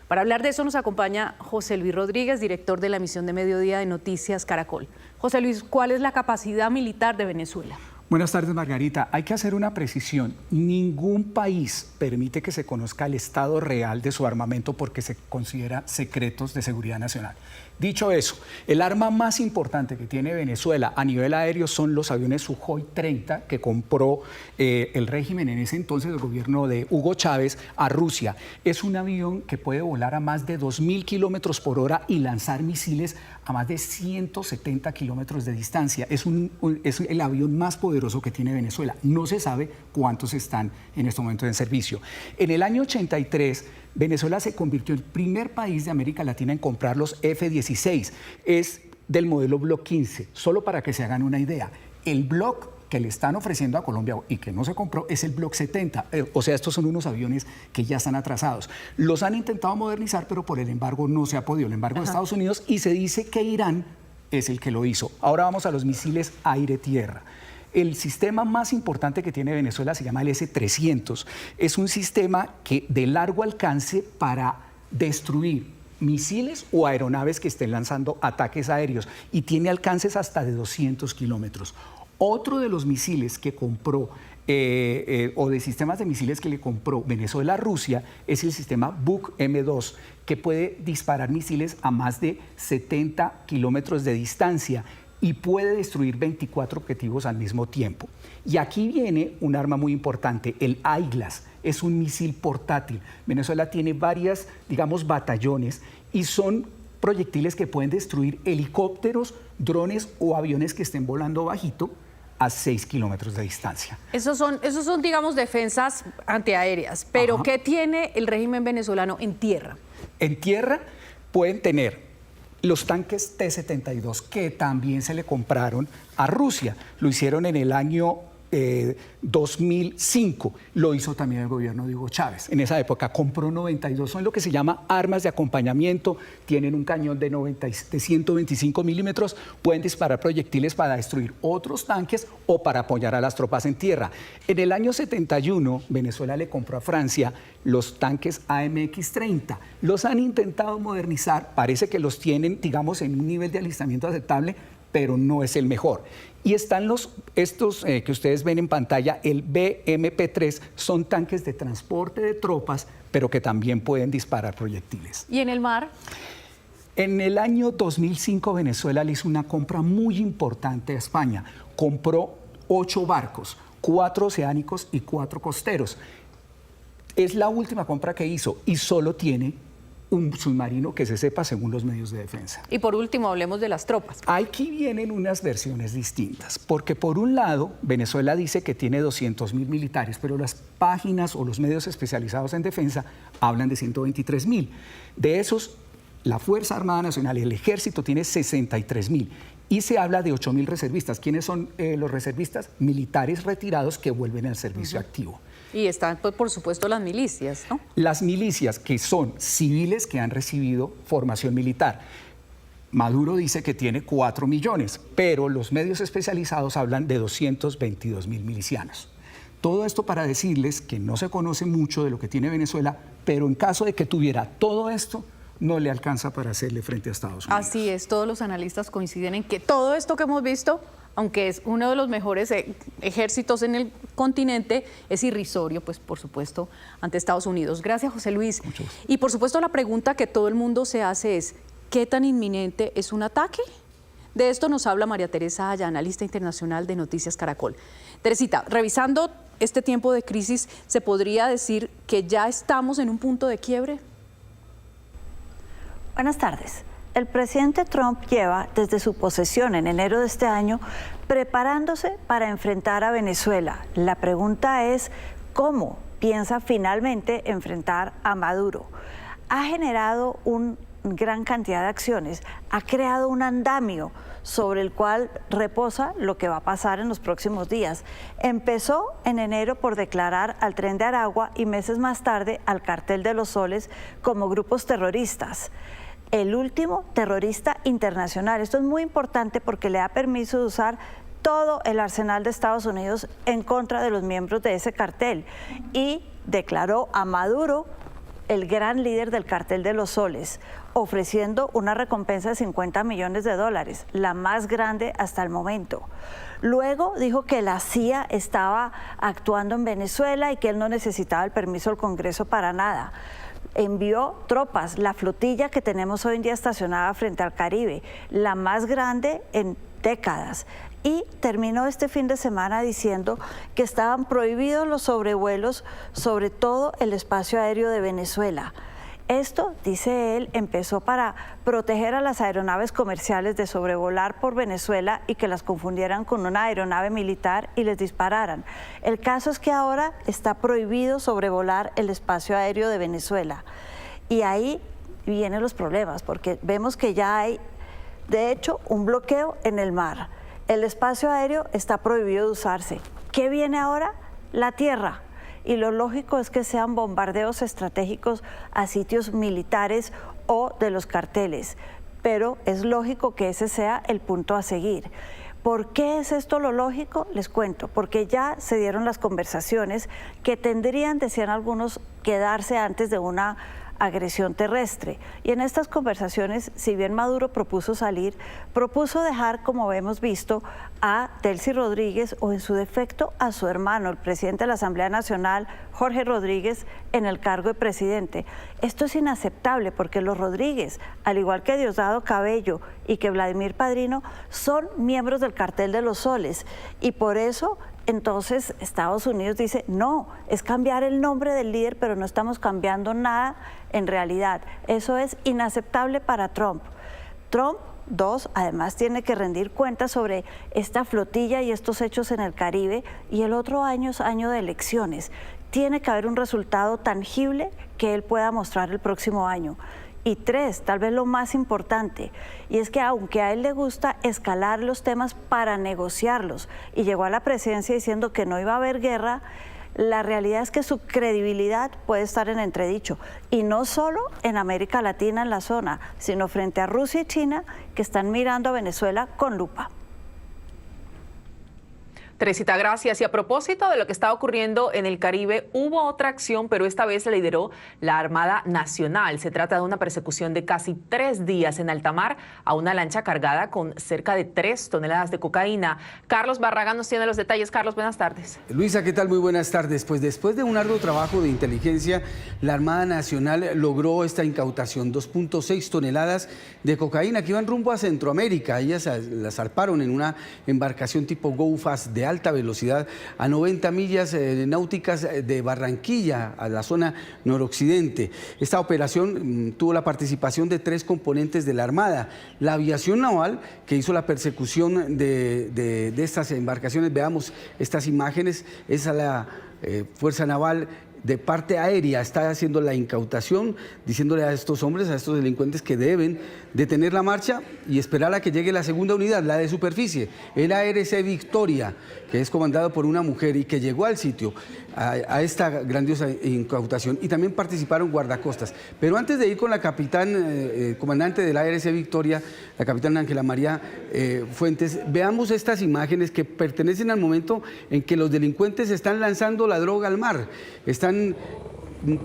Para hablar de eso nos acompaña José Luis Rodríguez, director de la emisión de Mediodía de Noticias Caracol. José Luis, ¿cuál es la capacidad militar de Venezuela? Buenas tardes, Margarita. Hay que hacer una precisión. Ningún país permite que se conozca el estado real de su armamento porque se considera secretos de seguridad nacional. Dicho eso, el arma más importante que tiene Venezuela a nivel aéreo son los aviones Sukhoi 30 que compró el régimen en ese entonces, el gobierno de Hugo Chávez, a Rusia. Es un avión que puede volar a más de 2.000 kilómetros por hora y lanzar misiles a más de 170 kilómetros de distancia. Es el avión más poderoso que tiene Venezuela. No se sabe cuántos están en este momento en servicio. En el año 83, Venezuela se convirtió en el primer país de América Latina en comprar los F-16. Es del modelo Block 15, solo para que se hagan una idea. El Block que le están ofreciendo a Colombia y que no se compró es el Block 70. O sea, estos son unos aviones que ya están atrasados. Los han intentado modernizar, pero por el embargo no se ha podido. El embargo de Estados Unidos, y se dice que Irán es el que lo hizo. Ahora vamos a los misiles aire-tierra. El sistema más importante que tiene Venezuela se llama el S-300. Es un sistema de largo alcance para destruir misiles o aeronaves que estén lanzando ataques aéreos y tiene alcances hasta de 200 kilómetros. Otro de los misiles que compró o de sistemas de misiles que le compró Venezuela a Rusia es el sistema Buk M2, que puede disparar misiles a más de 70 kilómetros de distancia y puede destruir 24 objetivos al mismo tiempo. Y aquí viene un arma muy importante, el AIGLAS. Es un misil portátil. Venezuela tiene varias, digamos, batallones y son proyectiles que pueden destruir helicópteros, drones o aviones que estén volando bajito a 6 kilómetros de distancia. Esos son, digamos, defensas antiaéreas. Pero, ¿qué tiene el régimen venezolano en tierra? En tierra pueden tener los tanques T-72, que también se le compraron a Rusia. Lo hicieron en el año 2005, lo hizo también el gobierno de Hugo Chávez. En esa época compró 92, son lo que se llama armas de acompañamiento, tienen un cañón de 125 milímetros, pueden disparar proyectiles para destruir otros tanques o para apoyar a las tropas en tierra. En el año 71, Venezuela le compró a Francia los tanques AMX-30. Los han intentado modernizar, parece que los tienen, digamos, en un nivel de alistamiento aceptable, pero no es el mejor. Y están estos que ustedes ven en pantalla, el BMP-3, son tanques de transporte de tropas, pero que también pueden disparar proyectiles. ¿Y en el mar? En el año 2005 Venezuela le hizo una compra muy importante a España. Compró 8 barcos, 4 oceánicos y 4 costeros. Es la última compra que hizo y solo tiene un submarino que se sepa según los medios de defensa. Y por último, hablemos de las tropas. Aquí vienen unas versiones distintas, porque por un lado, Venezuela dice que tiene 200.000 militares, pero las páginas o los medios especializados en defensa hablan de 123.000. De esos, la Fuerza Armada Nacional y el Ejército tiene 63.000. Y se habla de 8.000 reservistas. ¿Quiénes son los reservistas? Militares retirados que vuelven al servicio activo. Y están, pues, por supuesto, las milicias, ¿no? Las milicias, que son civiles que han recibido formación militar. Maduro dice que tiene 4 millones, pero los medios especializados hablan de 222.000 milicianos. Todo esto para decirles que no se conoce mucho de lo que tiene Venezuela, pero en caso de que tuviera todo esto, no le alcanza para hacerle frente a Estados Unidos. Así es, todos los analistas coinciden en que todo esto que hemos visto, aunque es uno de los mejores ejércitos en el continente, es irrisorio, pues por supuesto, ante Estados Unidos. Gracias, José Luis. Y por supuesto la pregunta que todo el mundo se hace es, ¿qué tan inminente es un ataque? De esto nos habla María Teresa Aya, analista internacional de Noticias Caracol. Teresita, revisando este tiempo de crisis, ¿se podría decir que ya estamos en un punto de quiebre? Buenas tardes. El presidente Trump lleva desde su posesión en enero de este año preparándose para enfrentar a Venezuela. La pregunta es, ¿cómo piensa finalmente enfrentar a Maduro? Ha generado una gran cantidad de acciones, ha creado un andamio sobre el cual reposa lo que va a pasar en los próximos días. Empezó en enero por declarar al Tren de Aragua y meses más tarde al Cartel de los Soles como grupos terroristas. El último terrorista internacional. Esto es muy importante porque le da permiso de usar todo el arsenal de Estados Unidos en contra de los miembros de ese cartel y declaró a Maduro el gran líder del Cartel de los Soles, ofreciendo una recompensa de $50 millones, la más grande hasta el momento. Luego dijo que la CIA estaba actuando en Venezuela y que él no necesitaba el permiso del Congreso para nada. Envió tropas, la flotilla que tenemos hoy en día estacionada frente al Caribe, la más grande en décadas. Y terminó este fin de semana diciendo que estaban prohibidos los sobrevuelos sobre todo el espacio aéreo de Venezuela. Esto, dice él, empezó para proteger a las aeronaves comerciales de sobrevolar por Venezuela y que las confundieran con una aeronave militar y les dispararan. El caso es que ahora está prohibido sobrevolar el espacio aéreo de Venezuela. Y ahí vienen los problemas, porque vemos que ya hay, de hecho, un bloqueo en el mar. El espacio aéreo está prohibido de usarse. ¿Qué viene ahora? La tierra. Y lo lógico es que sean bombardeos estratégicos a sitios militares o de los carteles, pero es lógico que ese sea el punto a seguir. ¿Por qué es esto lo lógico? Les cuento, porque ya se dieron las conversaciones que tendrían, decían algunos, que darse antes de una agresión terrestre. Y en estas conversaciones, si bien Maduro propuso salir, propuso dejar, como hemos visto, a Delcy Rodríguez o en su defecto a su hermano, el presidente de la Asamblea Nacional, Jorge Rodríguez, en el cargo de presidente. Esto es inaceptable porque los Rodríguez, al igual que Diosdado Cabello y que Vladimir Padrino, son miembros del Cartel de los Soles y por eso entonces Estados Unidos dice, no, es cambiar el nombre del líder, pero no estamos cambiando nada en realidad. Eso es inaceptable para Trump. Trump, además tiene que rendir cuentas sobre esta flotilla y estos hechos en el Caribe, y el otro año es año de elecciones. Tiene que haber un resultado tangible que él pueda mostrar el próximo año. Y 3, tal vez lo más importante, y es que aunque a él le gusta escalar los temas para negociarlos, y llegó a la presidencia diciendo que no iba a haber guerra, la realidad es que su credibilidad puede estar en entredicho, y no solo en América Latina, en la zona, sino frente a Rusia y China, que están mirando a Venezuela con lupa. Teresita, gracias. Y a propósito de lo que está ocurriendo en el Caribe, hubo otra acción, pero esta vez la lideró la Armada Nacional. Se trata de una persecución de casi 3 días en alta mar a una lancha cargada con cerca de 3 toneladas de cocaína. Carlos Barragán nos tiene los detalles. Carlos, buenas tardes. Luisa, ¿qué tal? Muy buenas tardes. Pues después de un arduo trabajo de inteligencia, la Armada Nacional logró esta incautación, 2.6 toneladas de cocaína que iban rumbo a Centroamérica. Ellas las zarparon en una embarcación tipo Go Fast de alta velocidad a 90 millas náuticas de Barranquilla, a la zona noroccidente. Esta operación tuvo la participación de 3 componentes de la Armada. La aviación naval, que hizo la persecución de estas embarcaciones, veamos estas imágenes, esa es la Fuerza Naval de parte aérea, está haciendo la incautación, diciéndole a estos hombres, a estos delincuentes que deben detener la marcha y esperar a que llegue la segunda unidad, la de superficie, el ARC Victoria, que es comandado por una mujer y que llegó al sitio a esta grandiosa incautación, y también participaron guardacostas. Pero antes de ir con la capitán, comandante del ARC Victoria, la capitana Ángela María Fuentes, veamos estas imágenes que pertenecen al momento en que los delincuentes están lanzando la droga al mar, están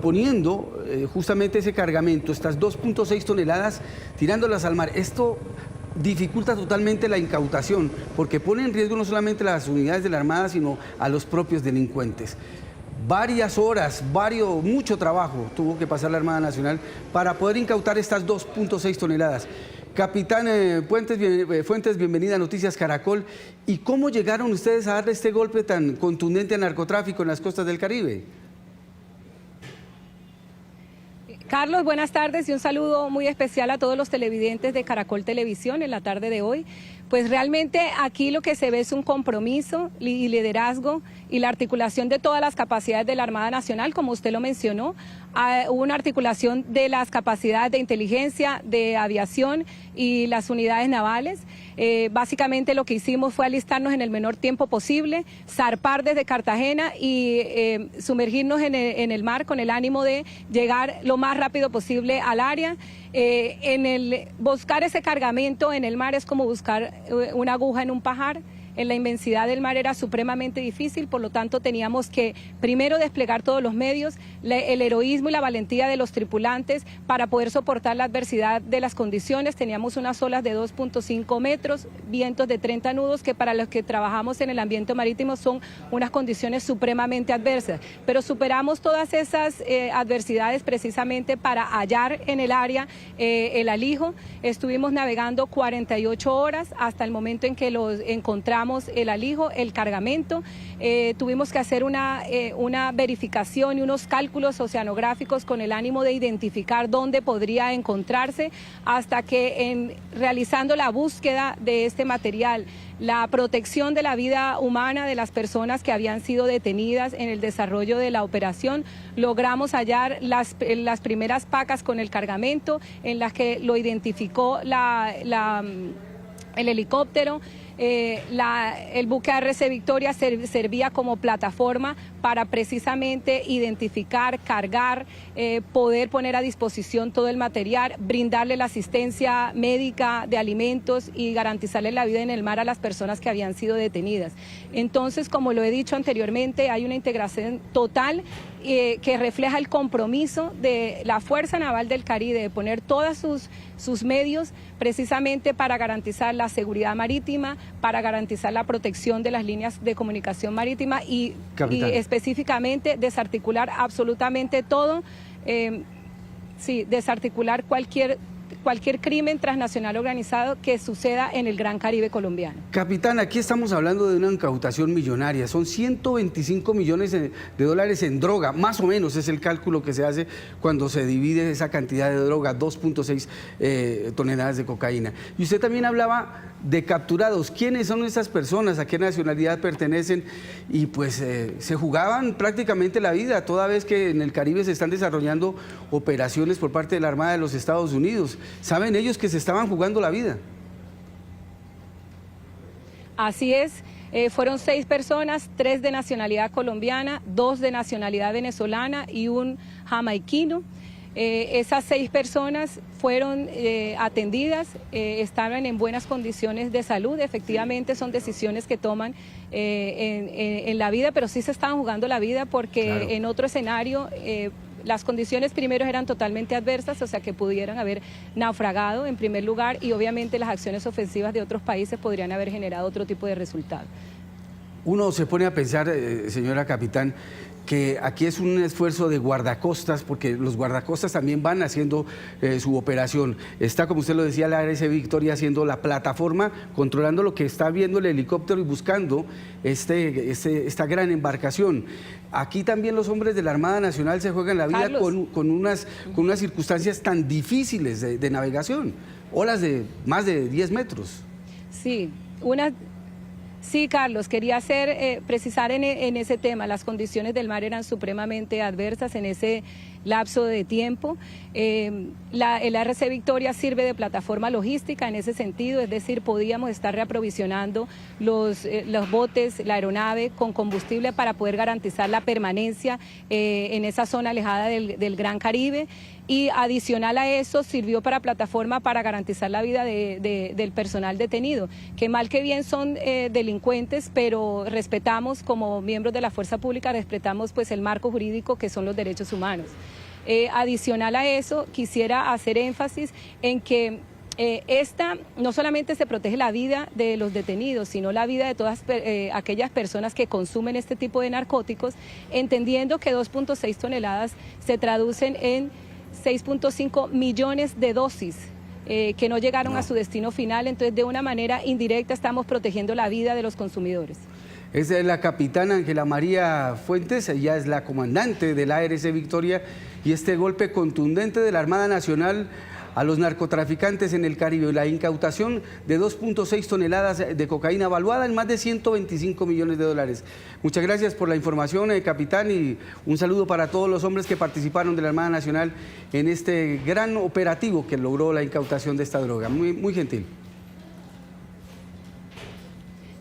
poniendo justamente ese cargamento, estas 2.6 toneladas, tirándolas al mar. Esto dificulta totalmente la incautación, porque pone en riesgo no solamente las unidades de la Armada, sino a los propios delincuentes. Varias horas, mucho trabajo tuvo que pasar la Armada Nacional para poder incautar estas 2.6 toneladas. Capitán Fuentes, bienvenida a Noticias Caracol. ¿Y cómo llegaron ustedes a darle este golpe tan contundente al narcotráfico en las costas del Caribe? Carlos, buenas tardes y un saludo muy especial a todos los televidentes de Caracol Televisión en la tarde de hoy. Pues realmente aquí lo que se ve es un compromiso y liderazgo y la articulación de todas las capacidades de la Armada Nacional, como usted lo mencionó. Hubo una articulación de las capacidades de inteligencia, de aviación y las unidades navales. Básicamente lo que hicimos fue alistarnos en el menor tiempo posible, zarpar desde Cartagena y sumergirnos en el mar con el ánimo de llegar lo más rápido posible al área. Buscar ese cargamento en el mar es como buscar una aguja en un pajar. En la inmensidad del mar era supremamente difícil, por lo tanto teníamos que primero desplegar todos los medios, el heroísmo y la valentía de los tripulantes para poder soportar la adversidad de las condiciones. Teníamos unas olas de 2.5 metros, vientos de 30 nudos, que para los que trabajamos en el ambiente marítimo son unas condiciones supremamente adversas, pero superamos todas esas adversidades precisamente para hallar en el área el alijo. Estuvimos navegando 48 horas hasta el momento en que encontramos el alijo, el cargamento. Tuvimos que hacer una verificación y unos cálculos oceanográficos con el ánimo de identificar dónde podría encontrarse, hasta que realizando la búsqueda de este material, la protección de la vida humana de las personas que habían sido detenidas en el desarrollo de la operación, logramos hallar las primeras pacas con el cargamento en las que lo identificó el helicóptero. el buque ARC Victoria servía como plataforma para precisamente identificar, cargar, poder poner a disposición todo el material, brindarle la asistencia médica de alimentos y garantizarle la vida en el mar a las personas que habían sido detenidas. Entonces, como lo he dicho anteriormente, hay una integración total que refleja el compromiso de la Fuerza Naval del Caribe de poner todos sus medios precisamente para garantizar la seguridad marítima, para garantizar la protección de las líneas de comunicación marítima y específicamente desarticular absolutamente todo, desarticular cualquier crimen transnacional organizado que suceda en el Gran Caribe colombiano. Capitán, aquí estamos hablando de una incautación millonaria, son 125 millones de dólares en droga, más o menos es el cálculo que se hace cuando se divide esa cantidad de droga, 2.6 toneladas de cocaína. Y usted también hablaba de capturados. ¿Quiénes son esas personas? ¿A qué nacionalidad pertenecen? Y pues se jugaban prácticamente la vida, toda vez que en el Caribe se están desarrollando operaciones por parte de la Armada de los Estados Unidos. ¿Saben ellos que se estaban jugando la vida? Así es. Fueron 6 personas, 3 de nacionalidad colombiana, 2 de nacionalidad venezolana y un jamaiquino. Esas 6 personas fueron atendidas, estaban en buenas condiciones de salud. Efectivamente son decisiones que toman en la vida, pero sí se estaban jugando la vida porque claro, en otro escenario las condiciones primero eran totalmente adversas, o sea que pudieran haber naufragado en primer lugar y obviamente las acciones ofensivas de otros países podrían haber generado otro tipo de resultado. Uno se pone a pensar, señora capitán, que aquí es un esfuerzo de guardacostas, porque los guardacostas también van haciendo su operación. Está, como usted lo decía, la ARC Victoria haciendo la plataforma, controlando lo que está viendo el helicóptero y buscando esta gran embarcación. Aquí también los hombres de la Armada Nacional se juegan la vida con unas circunstancias tan difíciles de navegación, olas de más de 10 metros. Sí, Carlos, quería precisar en ese tema, las condiciones del mar eran supremamente adversas en ese lapso de tiempo. El ARC Victoria sirve de plataforma logística en ese sentido, es decir, podíamos estar reaprovisionando los botes, la aeronave con combustible para poder garantizar la permanencia en esa zona alejada del Gran Caribe. Y adicional a eso sirvió para plataforma para garantizar la vida del personal detenido, que mal que bien son delincuentes, pero respetamos como miembros de la fuerza pública, respetamos pues el marco jurídico que son los derechos humanos. Adicional a eso quisiera hacer énfasis en que no solamente se protege la vida de los detenidos, sino la vida de todas aquellas personas que consumen este tipo de narcóticos, entendiendo que 2.6 toneladas se traducen en 6.5 millones de dosis que no llegaron a su destino final, entonces de una manera indirecta estamos protegiendo la vida de los consumidores. Es la capitana Ángela María Fuentes, ella es la comandante de la ARC Victoria, y este golpe contundente de la Armada Nacional a los narcotraficantes en el Caribe, la incautación de 2.6 toneladas de cocaína valuada en más de 125 millones de dólares. Muchas gracias por la información, capitán, y un saludo para todos los hombres que participaron de la Armada Nacional en este gran operativo que logró la incautación de esta droga. Muy, muy gentil.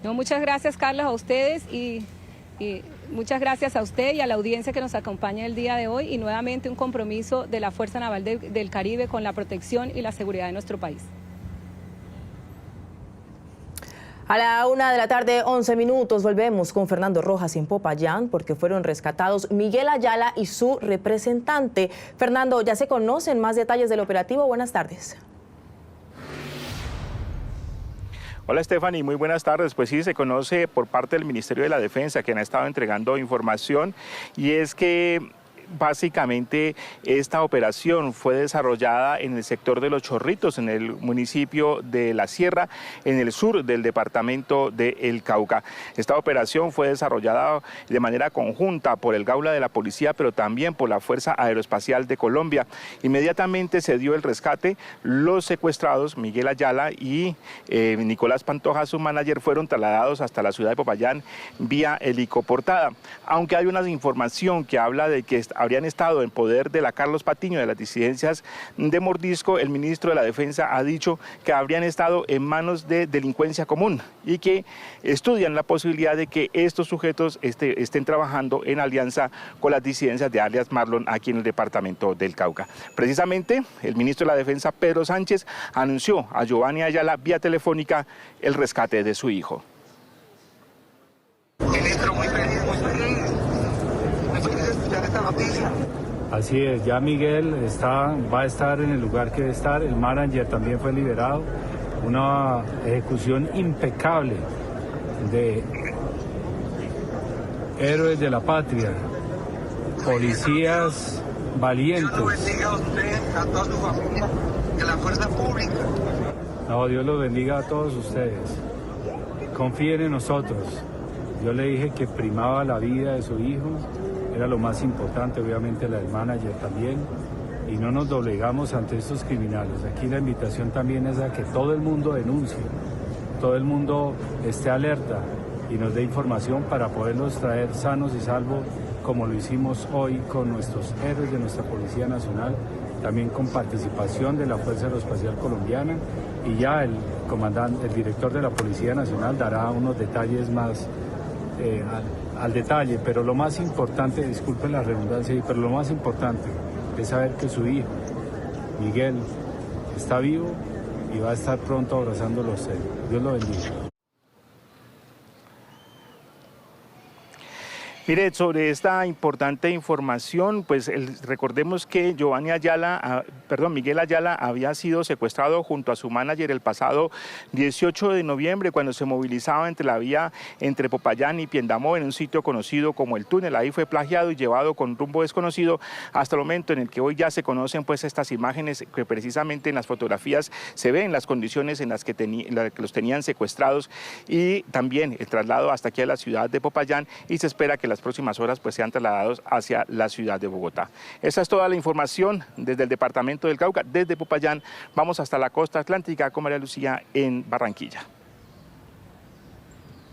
No, muchas gracias, Carlos, a ustedes y muchas gracias a usted y a la audiencia que nos acompaña el día de hoy, y nuevamente un compromiso de la Fuerza Naval del Caribe con la protección y la seguridad de nuestro país. A la 1:11 p.m. volvemos con Fernando Rojas en Popayán porque fueron rescatados Miguel Ayala y su representante. Fernando, ¿ya se conocen más detalles del operativo? Buenas tardes. Hola Stephanie, muy buenas tardes. Pues sí, se conoce por parte del Ministerio de la Defensa, quien ha estado entregando información, y es que básicamente esta operación fue desarrollada en el sector de Los Chorritos, en el municipio de La Sierra, en el sur del departamento de El Cauca. Esta operación fue desarrollada de manera conjunta por el Gaula de la Policía, pero también por la Fuerza Aeroespacial de Colombia. Inmediatamente se dio el rescate. Los secuestrados, Miguel Ayala y Nicolás Pantoja, su manager, fueron trasladados hasta la ciudad de Popayán vía helicoportada. Aunque hay una información que habla de que habrían estado en poder de la Carlos Patiño, de las disidencias de Mordisco, el ministro de la Defensa ha dicho que habrían estado en manos de delincuencia común y que estudian la posibilidad de que estos sujetos estén trabajando en alianza con las disidencias de alias Marlon aquí en el departamento del Cauca. Precisamente, el ministro de la Defensa, Pedro Sánchez, anunció a Giovanni Ayala vía telefónica el rescate de su hijo. Ministro, muy feliz de escuchar esta noticia. Así es, ya Miguel va a estar en el lugar que debe estar, el manager también fue liberado, una ejecución impecable de héroes de la patria, policías valientes. Dios lo bendiga a usted, a toda su familia, y a la fuerza pública. No, Dios los bendiga a todos ustedes. Confíen en nosotros. Yo le dije que primaba la vida de su hijo, era lo más importante, obviamente la del manager también, y no nos doblegamos ante estos criminales. Aquí la invitación también es a que todo el mundo denuncie, todo el mundo esté alerta y nos dé información para poderlos traer sanos y salvos, como lo hicimos hoy con nuestros héroes de nuestra Policía Nacional, también con participación de la Fuerza Aeroespacial Colombiana, y ya el director de la Policía Nacional dará unos detalles más al detalle, pero lo más importante, disculpen la redundancia, pero lo más importante es saber que su hijo, Miguel, está vivo y va a estar pronto abrazándolo a usted. Dios lo bendiga. Mire, sobre esta importante información, pues recordemos que Miguel Ayala había sido secuestrado junto a su manager el pasado 18 de noviembre cuando se movilizaba entre la vía entre Popayán y Piendamó en un sitio conocido como El Túnel. Ahí fue plagiado y llevado con rumbo desconocido hasta el momento en el que hoy ya se conocen pues estas imágenes que precisamente en las fotografías se ven las condiciones en las que los tenían secuestrados y también el traslado hasta aquí a la ciudad de Popayán, y se espera que las próximas horas pues sean trasladados hacia la ciudad de Bogotá. Esa es toda la información desde el departamento del Cauca. Desde Popayán vamos hasta la costa atlántica con María Lucía en Barranquilla.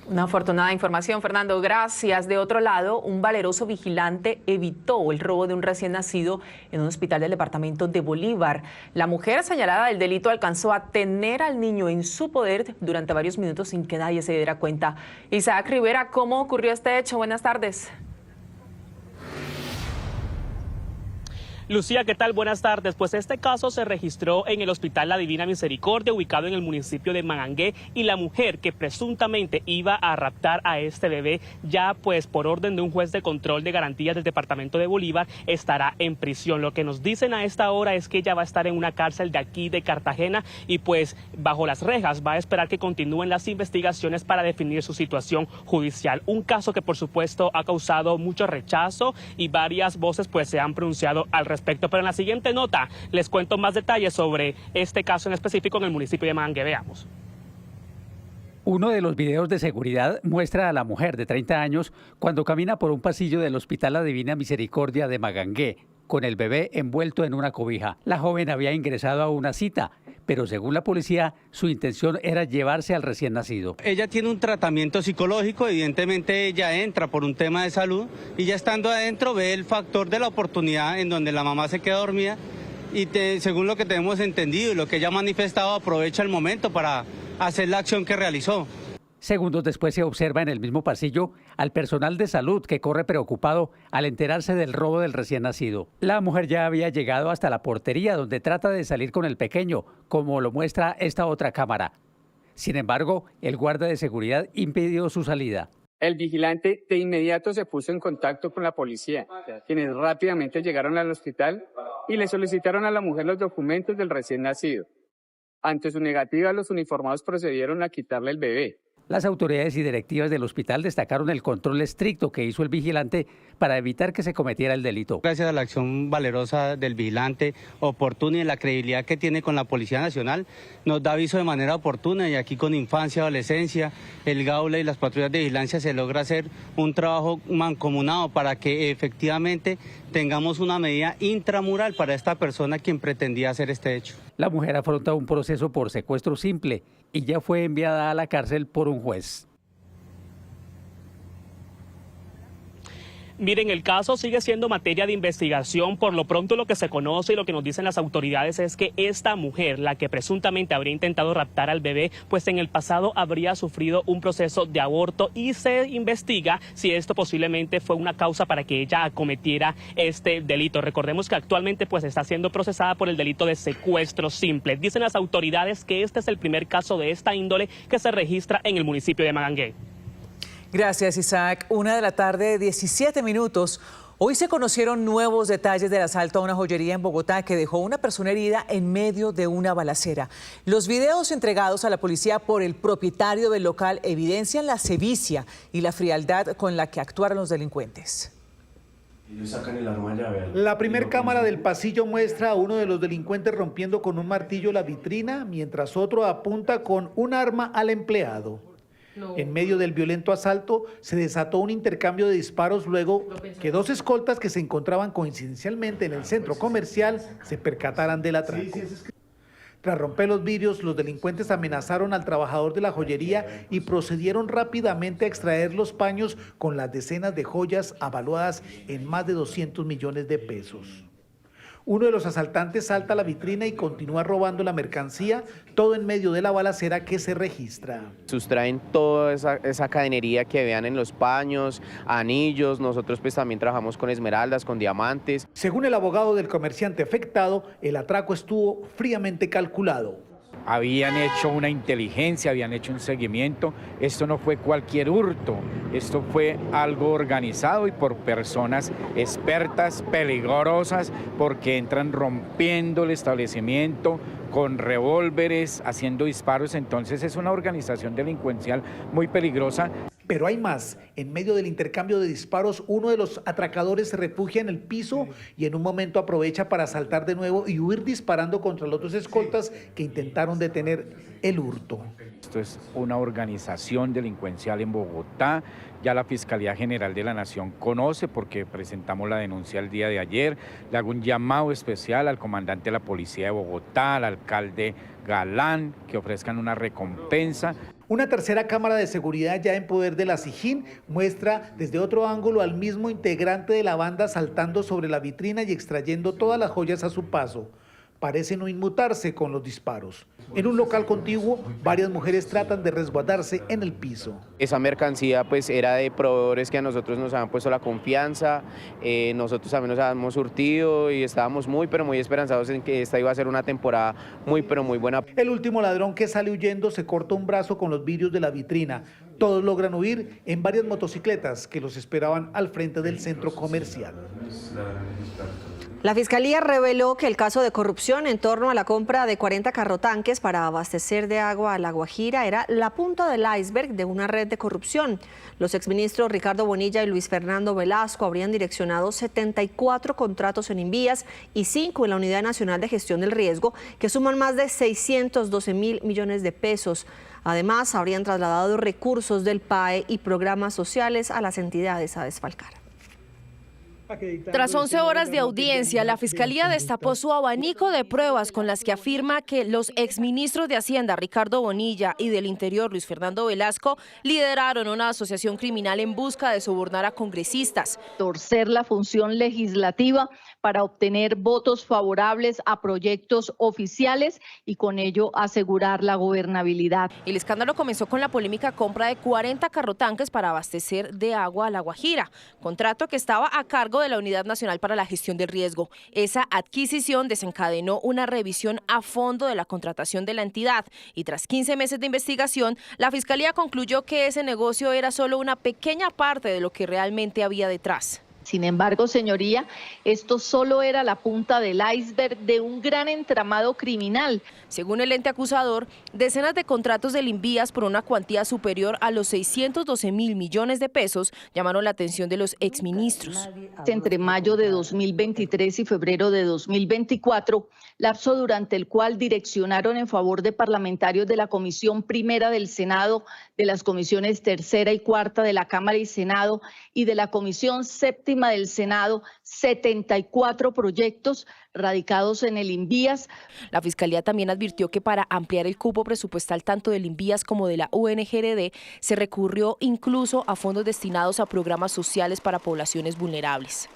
Una afortunada información, Fernando, gracias. De otro lado, un valeroso vigilante evitó el robo de un recién nacido en un hospital del departamento de Bolívar. La mujer señalada del delito alcanzó a tener al niño en su poder durante varios minutos sin que nadie se diera cuenta. Isaac Rivera, ¿cómo ocurrió este hecho? Buenas tardes. Lucía, ¿qué tal? Buenas tardes. Pues este caso se registró en el Hospital La Divina Misericordia, ubicado en el municipio de Magangué, y la mujer que presuntamente iba a raptar a este bebé, ya pues por orden de un juez de control de garantías del departamento de Bolívar, estará en prisión. Lo que nos dicen a esta hora es que ella va a estar en una cárcel de aquí de Cartagena y pues bajo las rejas va a esperar que continúen las investigaciones para definir su situación judicial. Un caso que por supuesto ha causado mucho rechazo y varias voces pues se han pronunciado al respecto. Pero en la siguiente nota les cuento más detalles sobre este caso en específico en el municipio de Magangué. Veamos. Uno de los videos de seguridad muestra a la mujer de 30 años cuando camina por un pasillo del Hospital La Divina Misericordia de Magangué, con el bebé envuelto en una cobija. La joven había ingresado a una cita, pero según la policía, su intención era llevarse al recién nacido. Ella tiene un tratamiento psicológico, evidentemente ella entra por un tema de salud y ya estando adentro ve el factor de la oportunidad en donde la mamá se queda dormida y según lo que tenemos entendido y lo que ella ha manifestado, aprovecha el momento para hacer la acción que realizó. Segundos después se observa en el mismo pasillo al personal de salud que corre preocupado al enterarse del robo del recién nacido. La mujer ya había llegado hasta la portería donde trata de salir con el pequeño, como lo muestra esta otra cámara. Sin embargo, el guarda de seguridad impidió su salida. El vigilante de inmediato se puso en contacto con la policía, quienes rápidamente llegaron al hospital y le solicitaron a la mujer los documentos del recién nacido. Ante su negativa, los uniformados procedieron a quitarle el bebé. Las autoridades y directivas del hospital destacaron el control estricto que hizo el vigilante para evitar que se cometiera el delito. Gracias a la acción valerosa del vigilante, oportuna, y la credibilidad que tiene con la Policía Nacional, nos da aviso de manera oportuna, y aquí con infancia, adolescencia, el Gaula y las patrullas de vigilancia se logra hacer un trabajo mancomunado para que efectivamente tengamos una medida intramural para esta persona quien pretendía hacer este hecho. La mujer afronta un proceso por secuestro simple y ya fue enviada a la cárcel por un juez. Miren, el caso sigue siendo materia de investigación. Por lo pronto lo que se conoce y lo que nos dicen las autoridades es que esta mujer, la que presuntamente habría intentado raptar al bebé, pues en el pasado habría sufrido un proceso de aborto y se investiga si esto posiblemente fue una causa para que ella acometiera este delito. Recordemos que actualmente pues está siendo procesada por el delito de secuestro simple. Dicen las autoridades que este es el primer caso de esta índole que se registra en el municipio de Mangangué. Gracias, Isaac. 1:17 p.m. Hoy se conocieron nuevos detalles del asalto a una joyería en Bogotá que dejó una persona herida en medio de una balacera. Los videos entregados a la policía por el propietario del local evidencian la sevicia y la frialdad con la que actuaron los delincuentes. La primer cámara del pasillo muestra a uno de los delincuentes rompiendo con un martillo la vitrina, mientras otro apunta con un arma al empleado. En medio del violento asalto se desató un intercambio de disparos luego que dos escoltas que se encontraban coincidencialmente en el centro comercial se percataran del atraco. Tras romper los vidrios, los delincuentes amenazaron al trabajador de la joyería y procedieron rápidamente a extraer los paños con las decenas de joyas avaluadas en más de 200 millones de pesos. Uno de los asaltantes salta a la vitrina y continúa robando la mercancía, todo en medio de la balacera que se registra. Sustraen toda esa cadenería que vean en los paños, anillos. Nosotros pues también trabajamos con esmeraldas, con diamantes. Según el abogado del comerciante afectado, el atraco estuvo fríamente calculado. Habían hecho una inteligencia, habían hecho un seguimiento. Esto no fue cualquier hurto, esto fue algo organizado y por personas expertas, peligrosas, porque entran rompiendo el establecimiento con revólveres, haciendo disparos. Entonces es una organización delincuencial muy peligrosa. Pero hay más. En medio del intercambio de disparos, uno de los atracadores se refugia en el piso y en un momento aprovecha para saltar de nuevo y huir disparando contra los otros escoltas que intentaron detener el hurto. Esto es una organización delincuencial en Bogotá. Ya la Fiscalía General de la Nación conoce porque presentamos la denuncia el día de ayer. Le hago un llamado especial al comandante de la Policía de Bogotá, al alcalde Galán, que ofrezcan una recompensa. Una tercera cámara de seguridad ya en poder de la SIJIN muestra desde otro ángulo al mismo integrante de la banda saltando sobre la vitrina y extrayendo todas las joyas a su paso. Parece no inmutarse con los disparos. En un local contiguo, varias mujeres tratan de resguardarse en el piso. Esa mercancía pues era de proveedores que a nosotros nos habían puesto la confianza, nosotros también nos habíamos surtido y estábamos muy esperanzados en que esta iba a ser una temporada muy buena. El último ladrón que sale huyendo se corta un brazo con los vidrios de la vitrina. Todos logran huir en varias motocicletas que los esperaban al frente del centro comercial. La Fiscalía reveló que el caso de corrupción en torno a la compra de 40 carrotanques para abastecer de agua a La Guajira era la punta del iceberg de una red de corrupción. Los exministros Ricardo Bonilla y Luis Fernando Velasco habrían direccionado 74 contratos en Invías y 5 en la Unidad Nacional de Gestión del Riesgo, que suman más de 612.000 millones de pesos. Además, habrían trasladado recursos del PAE y programas sociales a las entidades a desfalcar. Tras 11 horas de audiencia, la Fiscalía destapó su abanico de pruebas con las que afirma que los exministros de Hacienda, Ricardo Bonilla, y del Interior, Luis Fernando Velasco, lideraron una asociación criminal en busca de sobornar a congresistas. Torcer la función legislativa para obtener votos favorables a proyectos oficiales y con ello asegurar la gobernabilidad. El escándalo comenzó con la polémica compra de 40 carrotanques para abastecer de agua a La Guajira, contrato que estaba a cargo de la Unidad Nacional para la Gestión del Riesgo. Esa adquisición desencadenó una revisión a fondo de la contratación de la entidad y tras 15 meses de investigación, la Fiscalía concluyó que ese negocio era solo una pequeña parte de lo que realmente había detrás. Sin embargo, señoría, esto solo era la punta del iceberg de un gran entramado criminal. Según el ente acusador, decenas de contratos del Invías por una cuantía superior a los 612.000 millones de pesos llamaron la atención de los exministros. Entre mayo de 2023 y febrero de 2024, lapso durante el cual direccionaron en favor de parlamentarios de la Comisión Primera del Senado, de las comisiones Tercera y Cuarta de la Cámara y Senado y de la Comisión Séptima última del Senado, 74 proyectos radicados en el INVIAS. La Fiscalía también advirtió que para ampliar el cupo presupuestal tanto del INVIAS como de la UNGRD se recurrió incluso a fondos destinados a programas sociales para poblaciones vulnerables.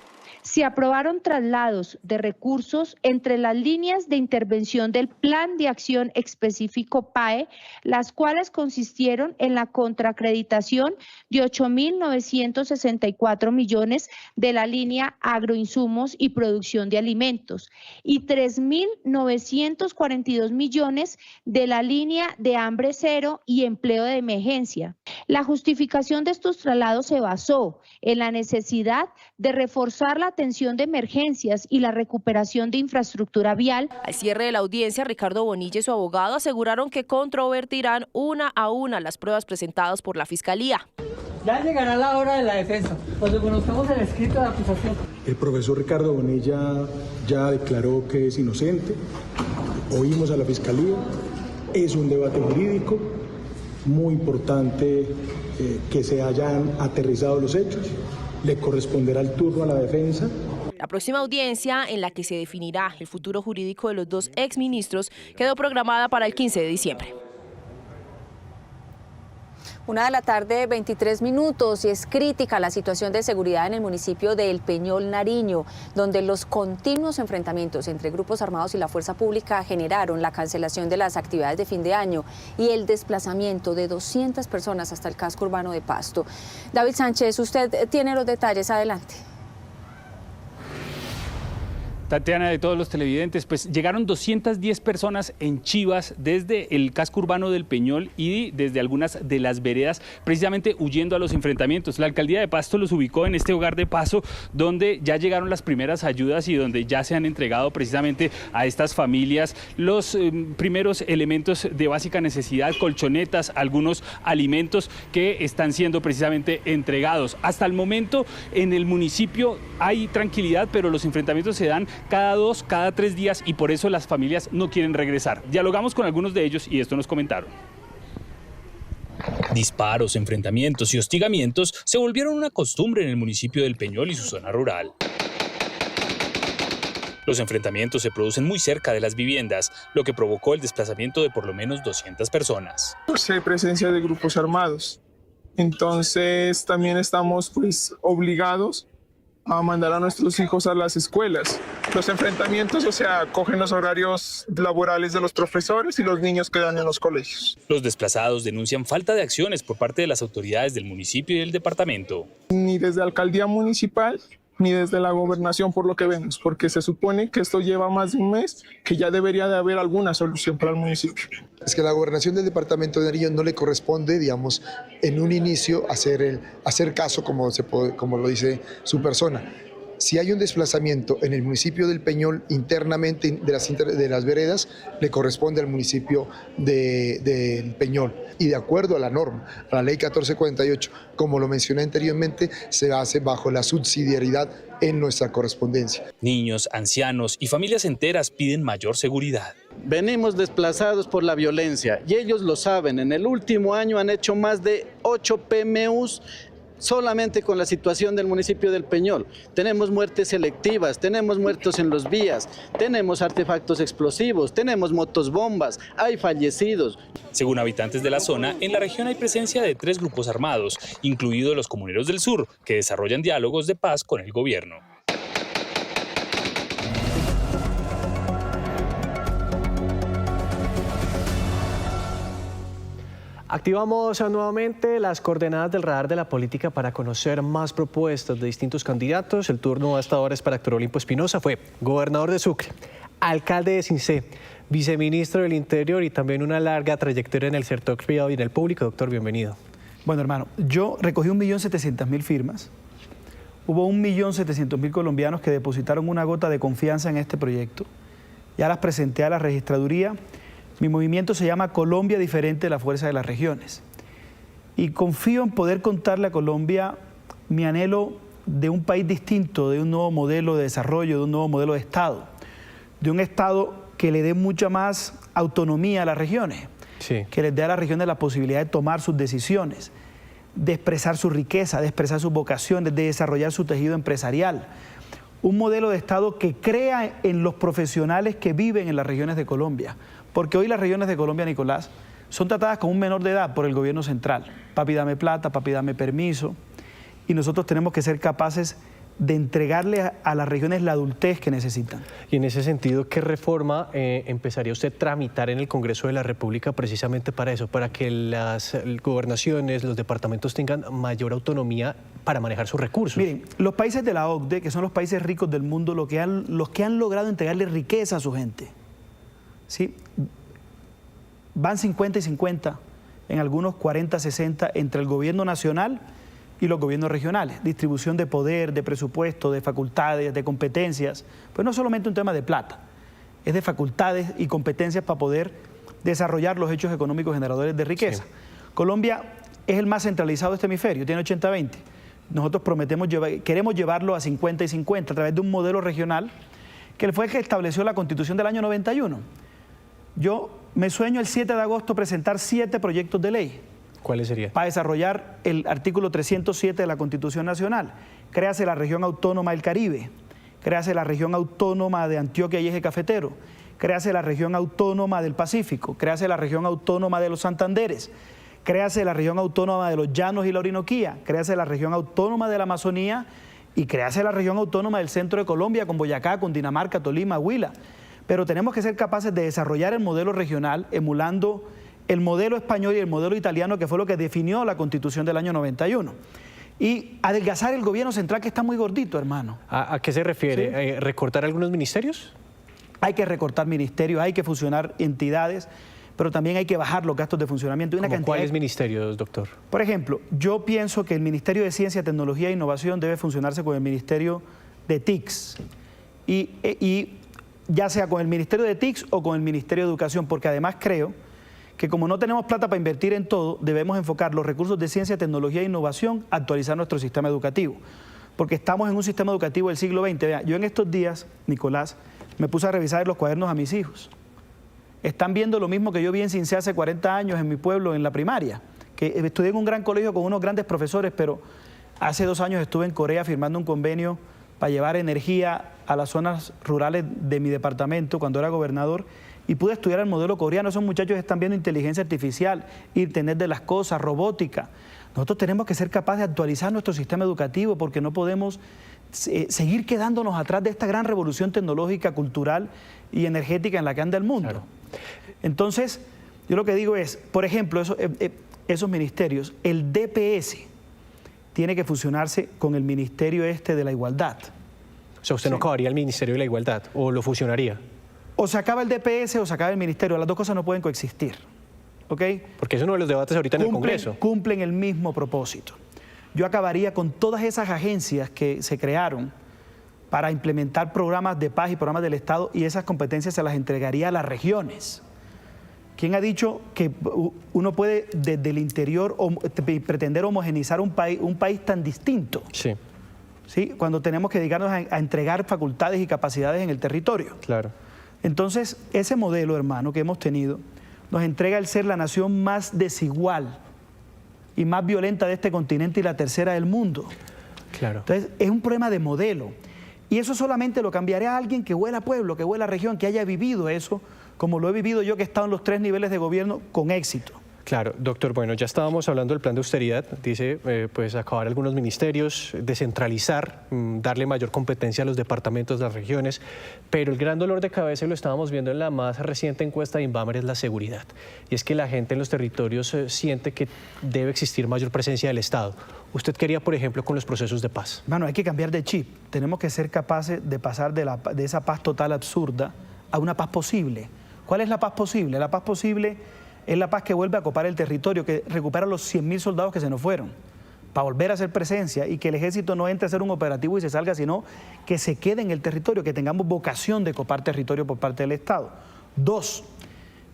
Se aprobaron traslados de recursos entre las líneas de intervención del Plan de Acción Específico PAE, las cuales consistieron en la contraacreditación de 8.964 millones de la línea Agroinsumos y Producción de Alimentos y 3.942 millones de la línea de Hambre Cero y Empleo de Emergencia. La justificación de estos traslados se basó en la necesidad de reforzar la atención de emergencias y la recuperación de infraestructura vial. Al cierre de la audiencia, Ricardo Bonilla y su abogado aseguraron que controvertirán una a una las pruebas presentadas por la Fiscalía. Ya llegará la hora de la defensa, cuando conozcamos el escrito de acusación. El profesor Ricardo Bonilla ya declaró que es inocente, oímos a la Fiscalía, es un debate jurídico muy importante que se hayan aterrizado los hechos. Le corresponderá el turno a la defensa. La próxima audiencia, en la que se definirá el futuro jurídico de los dos exministros, quedó programada para el 15 de diciembre. 1:23 p.m. y es crítica la situación de seguridad en el municipio de El Peñol, Nariño, donde los continuos enfrentamientos entre grupos armados y la fuerza pública generaron la cancelación de las actividades de fin de año y el desplazamiento de 200 personas hasta el casco urbano de Pasto. David Sánchez, usted tiene los detalles, adelante. Tatiana, de todos los televidentes, pues llegaron 210 personas en Chivas desde el casco urbano del Peñol y desde algunas de las veredas, precisamente huyendo a los enfrentamientos. La alcaldía de Pasto los ubicó en este hogar de paso, donde ya llegaron las primeras ayudas y donde ya se han entregado precisamente a estas familias los primeros elementos de básica necesidad, colchonetas, algunos alimentos que están siendo precisamente entregados. Hasta el momento en el municipio hay tranquilidad, pero los enfrentamientos se dan cada 2, cada 3 días y por eso las familias no quieren regresar. Dialogamos con algunos de ellos y esto nos comentaron. Disparos, enfrentamientos y hostigamientos se volvieron una costumbre en el municipio del Peñol y su zona rural. Los enfrentamientos se producen muy cerca de las viviendas, lo que provocó el desplazamiento de por lo menos 200 personas. Hay presencia de grupos armados, entonces también estamos obligados a mandar a nuestros hijos a las escuelas. Los enfrentamientos, cogen los horarios laborales de los profesores y los niños quedan en los colegios. Los desplazados denuncian falta de acciones por parte de las autoridades del municipio y del departamento. Ni desde la alcaldía municipal ni desde la gobernación, por lo que vemos, porque se supone que esto lleva más de un mes, que ya debería de haber alguna solución para el municipio. Es que la gobernación del departamento de Nariño no le corresponde, digamos, en un inicio hacer caso como lo dice su persona. Si hay un desplazamiento en el municipio del Peñol internamente de las veredas, le corresponde al municipio del Peñol. Y de acuerdo a la norma, a la ley 1448, como lo mencioné anteriormente, se hace bajo la subsidiariedad en nuestra correspondencia. Niños, ancianos y familias enteras piden mayor seguridad. Venimos desplazados por la violencia y ellos lo saben. En el último año han hecho más de 8 PMUs solamente con la situación del municipio del Peñol. Tenemos muertes selectivas, tenemos muertos en los vías, tenemos artefactos explosivos, tenemos motos bombas, hay fallecidos. Según habitantes de la zona, en la región hay presencia de 3 grupos armados, incluidos los Comuneros del Sur, que desarrollan diálogos de paz con el gobierno. Activamos nuevamente las coordenadas del radar de la política para conocer más propuestas de distintos candidatos. El turno a esta hora es para Héctor Olimpo Espinosa, fue gobernador de Sucre, alcalde de Sincé, viceministro del Interior y también una larga trayectoria en el sector privado y en el público. Doctor, bienvenido. Bueno, hermano, yo recogí 1.700.000 firmas. Hubo 1.700.000 colombianos que depositaron una gota de confianza en este proyecto. Ya las presenté a la registraduría. Mi movimiento se llama Colombia Diferente, la Fuerza de las Regiones. Y confío en poder contarle a Colombia mi anhelo de un país distinto, de un nuevo modelo de desarrollo, de un nuevo modelo de Estado. De un Estado que le dé mucha más autonomía a las regiones, que les dé a las regiones la posibilidad de tomar sus decisiones, de expresar su riqueza, de expresar sus vocaciones, de desarrollar su tejido empresarial. Un modelo de Estado que crea en los profesionales que viven en las regiones de Colombia. Porque hoy las regiones de Colombia, Nicolás, son tratadas como un menor de edad por el gobierno central. Papi, dame plata, papi, dame permiso. Y nosotros tenemos que ser capaces de entregarle a las regiones la adultez que necesitan. Y en ese sentido, ¿qué reforma empezaría usted a tramitar en el Congreso de la República precisamente para eso, para que las gobernaciones, los departamentos tengan mayor autonomía para manejar sus recursos? Miren, los países de la OCDE, que son los países ricos del mundo, los que han logrado entregarle riqueza a su gente, ¿sí? Van 50 y 50, en algunos 40, 60, entre el gobierno nacional y los gobiernos regionales. Distribución de poder, de presupuesto, de facultades, de competencias. Pues no es solamente un tema de plata, es de facultades y competencias para poder desarrollar los hechos económicos generadores de riqueza. Sí. Colombia es el más centralizado de este hemisferio, tiene 80-20. Nosotros queremos llevarlo a 50 y 50 a través de un modelo regional que fue el que estableció la Constitución del año 91. Yo me sueño el 7 de agosto presentar 7 proyectos de ley. ¿Cuáles serían? Para desarrollar el artículo 307 de la Constitución Nacional. Créase la región autónoma del Caribe, créase la región autónoma de Antioquia y Eje Cafetero, créase la región autónoma del Pacífico, créase la región autónoma de los Santanderes, créase la región autónoma de los Llanos y la Orinoquía, créase la región autónoma de la Amazonía y créase la región autónoma del centro de Colombia con Boyacá, con Dinamarca, Tolima, Huila. Pero tenemos que ser capaces de desarrollar el modelo regional emulando el modelo español y el modelo italiano, que fue lo que definió la Constitución del año 91. Y adelgazar el gobierno central, que está muy gordito, hermano. ¿A qué se refiere? ¿Sí? ¿Recortar algunos ministerios? Hay que recortar ministerios, hay que fusionar entidades, pero también hay que bajar los gastos de funcionamiento. ¿Cuáles ministerios, doctor? Por ejemplo, yo pienso que el Ministerio de Ciencia, Tecnología e Innovación debe funcionarse con el Ministerio de TICS. Y ya sea con el Ministerio de TICS o con el Ministerio de Educación, porque además creo que como no tenemos plata para invertir en todo, debemos enfocar los recursos de ciencia, tecnología e innovación a actualizar nuestro sistema educativo. Porque estamos en un sistema educativo del siglo XX. Vea, yo en estos días, Nicolás, me puse a revisar los cuadernos a mis hijos. Están viendo lo mismo que yo vi en Cincé hace 40 años en mi pueblo, en la primaria. Que estudié en un gran colegio con unos grandes profesores, pero hace 2 años estuve en Corea firmando un convenio para llevar energía a las zonas rurales de mi departamento cuando era gobernador. Y pude estudiar el modelo coreano. Esos muchachos están viendo inteligencia artificial, Internet de las cosas, robótica. Nosotros tenemos que ser capaces de actualizar nuestro sistema educativo porque no podemos seguir quedándonos atrás de esta gran revolución tecnológica, cultural y energética en la que anda el mundo. Claro. Entonces, yo lo que digo es, por ejemplo, esos ministerios, el DPS tiene que fusionarse con el Ministerio de la Igualdad. O sea, ¿usted no acabaría el Ministerio de la Igualdad o lo fusionaría? O se acaba el DPS o se acaba el ministerio. Las dos cosas no pueden coexistir. ¿Ok? Porque es uno de los debates ahorita en el Congreso. Cumplen el mismo propósito. Yo acabaría con todas esas agencias que se crearon para implementar programas de paz y programas del Estado y esas competencias se las entregaría a las regiones. ¿Quién ha dicho que uno puede desde el interior pretender homogeneizar un país tan distinto? Sí. ¿Sí? Cuando tenemos que dedicarnos a entregar facultades y capacidades en el territorio. Claro. Entonces, ese modelo, hermano, que hemos tenido, nos entrega el ser la nación más desigual y más violenta de este continente y la tercera del mundo. Claro. Entonces, es un problema de modelo. Y eso solamente lo cambiaría a alguien que huela a pueblo, que huela a región, que haya vivido eso, como lo he vivido yo, que he estado en los 3 niveles de gobierno con éxito. Claro, doctor, bueno, ya estábamos hablando del plan de austeridad, dice, pues acabar algunos ministerios, descentralizar, darle mayor competencia a los departamentos, de las regiones, pero el gran dolor de cabeza, y lo estábamos viendo en la más reciente encuesta de Inbamer, es la seguridad. Y es que la gente en los territorios siente que debe existir mayor presencia del Estado. ¿Usted quería, por ejemplo, con los procesos de paz? Bueno, hay que cambiar de chip. Tenemos que ser capaces de pasar de esa paz total absurda a una paz posible. ¿Cuál es la paz posible? La paz posible es la paz que vuelve a copar el territorio, que recupera los 100.000 soldados que se nos fueron, para volver a hacer presencia y que el ejército no entre a hacer un operativo y se salga, sino que se quede en el territorio, que tengamos vocación de copar territorio por parte del Estado. 2,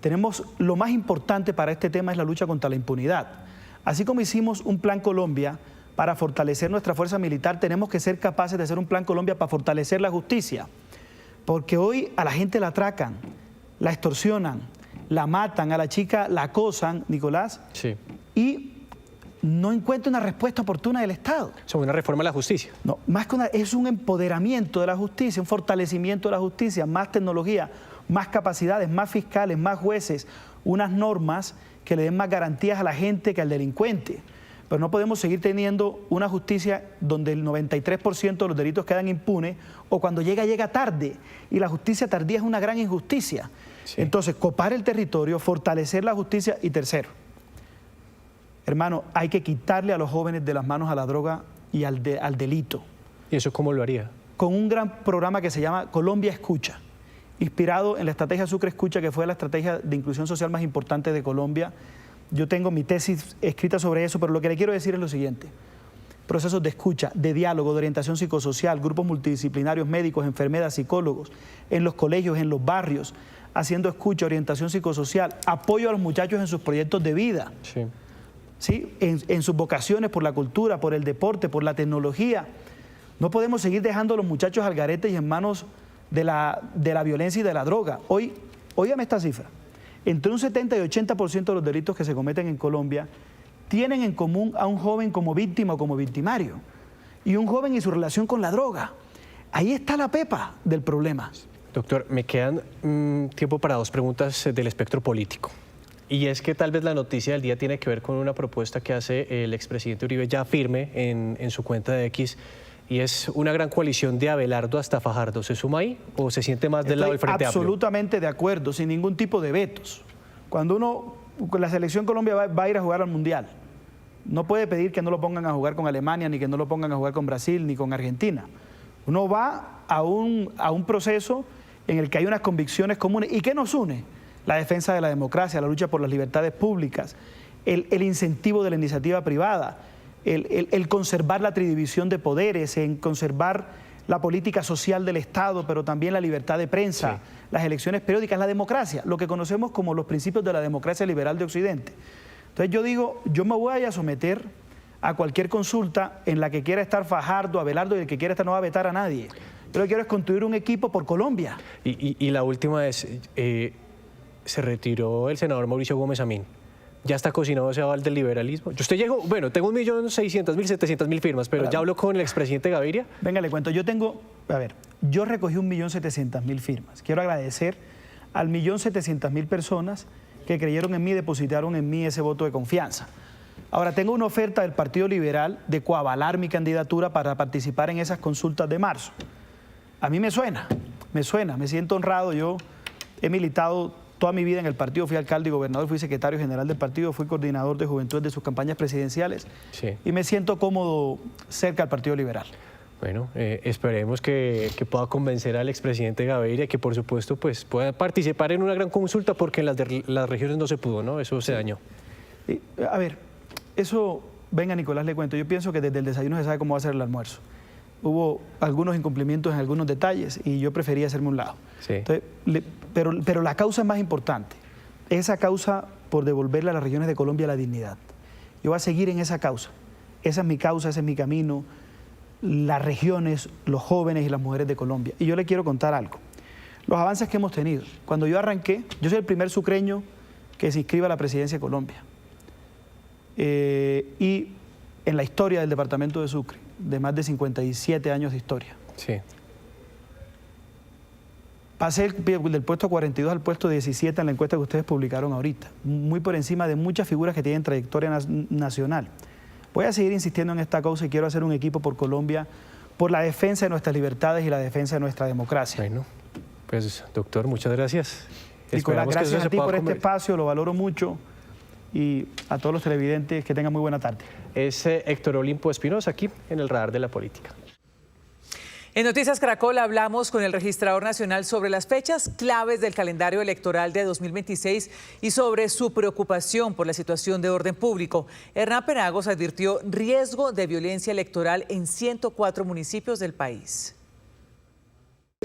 tenemos lo más importante para este tema es la lucha contra la impunidad. Así como hicimos un Plan Colombia para fortalecer nuestra fuerza militar, tenemos que ser capaces de hacer un Plan Colombia para fortalecer la justicia, porque hoy a la gente la atracan, la extorsionan, la matan, a la chica la acosan, Nicolás, sí. Y no encuentra una respuesta oportuna del Estado. Sobre una reforma de la justicia. No, más que es un empoderamiento de la justicia, un fortalecimiento de la justicia, más tecnología, más capacidades, más fiscales, más jueces, unas normas que le den más garantías a la gente que al delincuente. Pero no podemos seguir teniendo una justicia donde el 93% de los delitos quedan impunes o cuando llega tarde. Y la justicia tardía es una gran injusticia. Sí. Entonces, copar el territorio, fortalecer la justicia y tercero, hermano, hay que quitarle a los jóvenes de las manos a la droga y al delito. ¿Y eso cómo lo haría? Con un gran programa que se llama Colombia Escucha, inspirado en la estrategia Sucre Escucha, que fue la estrategia de inclusión social más importante de Colombia. Yo tengo mi tesis escrita sobre eso, pero lo que le quiero decir es lo siguiente. Procesos de escucha, de diálogo, de orientación psicosocial, grupos multidisciplinarios, médicos, enfermeras, psicólogos, en los colegios, en los barrios, haciendo escucha, orientación psicosocial, apoyo a los muchachos en sus proyectos de vida. Sí. ¿Sí? En sus vocaciones por la cultura, por el deporte, por la tecnología. No podemos seguir dejando a los muchachos al garete y en manos de la violencia y de la droga. Hoy, óigame esta cifra, entre un 70 y 80% de los delitos que se cometen en Colombia tienen en común a un joven como víctima o como victimario, y un joven y su relación con la droga. Ahí está la pepa del problema. Doctor, me quedan tiempo para dos preguntas del espectro político. Y es que tal vez la noticia del día tiene que ver con una propuesta que hace el expresidente Uribe ya firme en su cuenta de X, y es una gran coalición de Abelardo hasta Fajardo. ¿Se suma ahí o se siente más del lado del Frente Amplio? Absolutamente de acuerdo, sin ningún tipo de vetos. Cuando la selección Colombia va a ir a jugar al Mundial, no puede pedir que no lo pongan a jugar con Alemania, ni que no lo pongan a jugar con Brasil, ni con Argentina. Uno va a un proceso en el que hay unas convicciones comunes. ¿Y qué nos une? La defensa de la democracia, la lucha por las libertades públicas, el incentivo de la iniciativa privada, el conservar la tridivisión de poderes, en conservar la política social del Estado, pero también la libertad de prensa, sí, las elecciones periódicas, la democracia, lo que conocemos como los principios de la democracia liberal de Occidente. Entonces yo digo, yo me voy a someter a cualquier consulta en la que quiera estar Fajardo, Abelardo, y el que quiera estar no va a vetar a nadie. Yo lo que quiero es construir un equipo por Colombia. Y la última es, se retiró el senador Mauricio Gómez Amín. ¿Ya está cocinado ese aval del liberalismo? Yo tengo 1.600.000, 700.000 firmas, pero ya habló con el expresidente Gaviria. Venga, le cuento, yo recogí 1.700.000 firmas. Quiero agradecer al 1.700.000 personas que creyeron en mí, depositaron en mí ese voto de confianza. Ahora, tengo una oferta del Partido Liberal de coavalar mi candidatura para participar en esas consultas de marzo. A mí me suena, me siento honrado. Yo he militado toda mi vida en el partido, fui alcalde y gobernador, fui secretario general del partido, fui coordinador de juventud de sus campañas presidenciales, sí, y me siento cómodo cerca del Partido Liberal. Bueno, esperemos que pueda convencer al expresidente Gaviria que por supuesto pues pueda participar en una gran consulta, porque en las regiones no se pudo, ¿no? Eso se dañó. Y, a ver, eso, venga Nicolás, le cuento, yo pienso que desde el desayuno se sabe cómo va a ser el almuerzo. Hubo algunos incumplimientos en algunos detalles y yo prefería hacerme un lado. Sí. Entonces, pero la causa es más importante. Esa causa por devolverle a las regiones de Colombia la dignidad. Yo voy a seguir en esa causa. Esa es mi causa, ese es mi camino. Las regiones, los jóvenes y las mujeres de Colombia. Y yo le quiero contar algo. Los avances que hemos tenido. Cuando yo arranqué, yo soy el primer sucreño que se inscribe a la presidencia de Colombia. Y en la historia del departamento de Sucre, de más de 57 años de historia. Sí. Pasé del puesto 42 al puesto 17 en la encuesta que ustedes publicaron ahorita, muy por encima de muchas figuras que tienen trayectoria nacional. Voy a seguir insistiendo en esta causa y quiero hacer un equipo por Colombia, por la defensa de nuestras libertades y la defensa de nuestra democracia. Bueno, pues doctor, muchas gracias. Nicolás, gracias a ti por este espacio, lo valoro mucho, y a todos los televidentes que tengan muy buena tarde. Es Héctor Olimpo Espinosa aquí en el Radar de la Política. En Noticias Caracol hablamos con el registrador nacional sobre las fechas claves del calendario electoral de 2026 y sobre su preocupación por la situación de orden público. Hernán Penagos advirtió riesgo de violencia electoral en 104 municipios del país.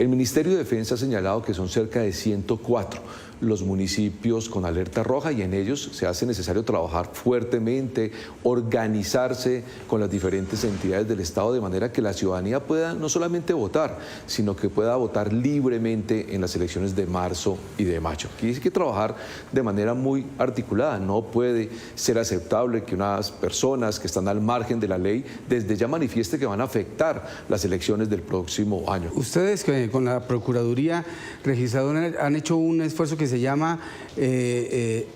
El Ministerio de Defensa ha señalado que son cerca de 104 los municipios con alerta roja y en ellos se hace necesario trabajar fuertemente, organizarse con las diferentes entidades del Estado de manera que la ciudadanía pueda no solamente votar, sino que pueda votar libremente en las elecciones de marzo y de mayo. Aquí hay que trabajar de manera muy articulada. No puede ser aceptable que unas personas que están al margen de la ley desde ya manifieste que van a afectar las elecciones del próximo año. Ustedes con la Procuraduría Registradora han hecho un esfuerzo que se llama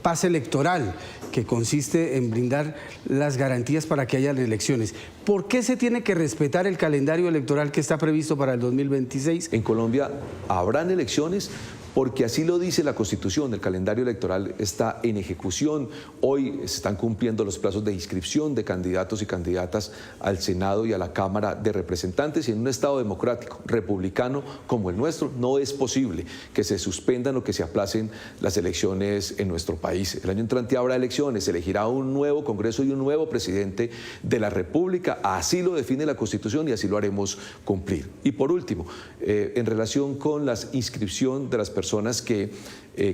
paz electoral, que consiste en brindar las garantías para que haya elecciones. ¿Por qué se tiene que respetar el calendario electoral que está previsto para el 2026? En Colombia habrán elecciones porque así lo dice la Constitución, el calendario electoral está en ejecución. Hoy se están cumpliendo los plazos de inscripción de candidatos y candidatas al Senado y a la Cámara de Representantes, y en un Estado democrático, republicano como el nuestro, no es posible que se suspendan o que se aplacen las elecciones en nuestro país. El año entrante habrá elecciones, se elegirá un nuevo Congreso y un nuevo presidente de la República, así lo define la Constitución y así lo haremos cumplir. Y por último, en relación con la inscripción de las personas que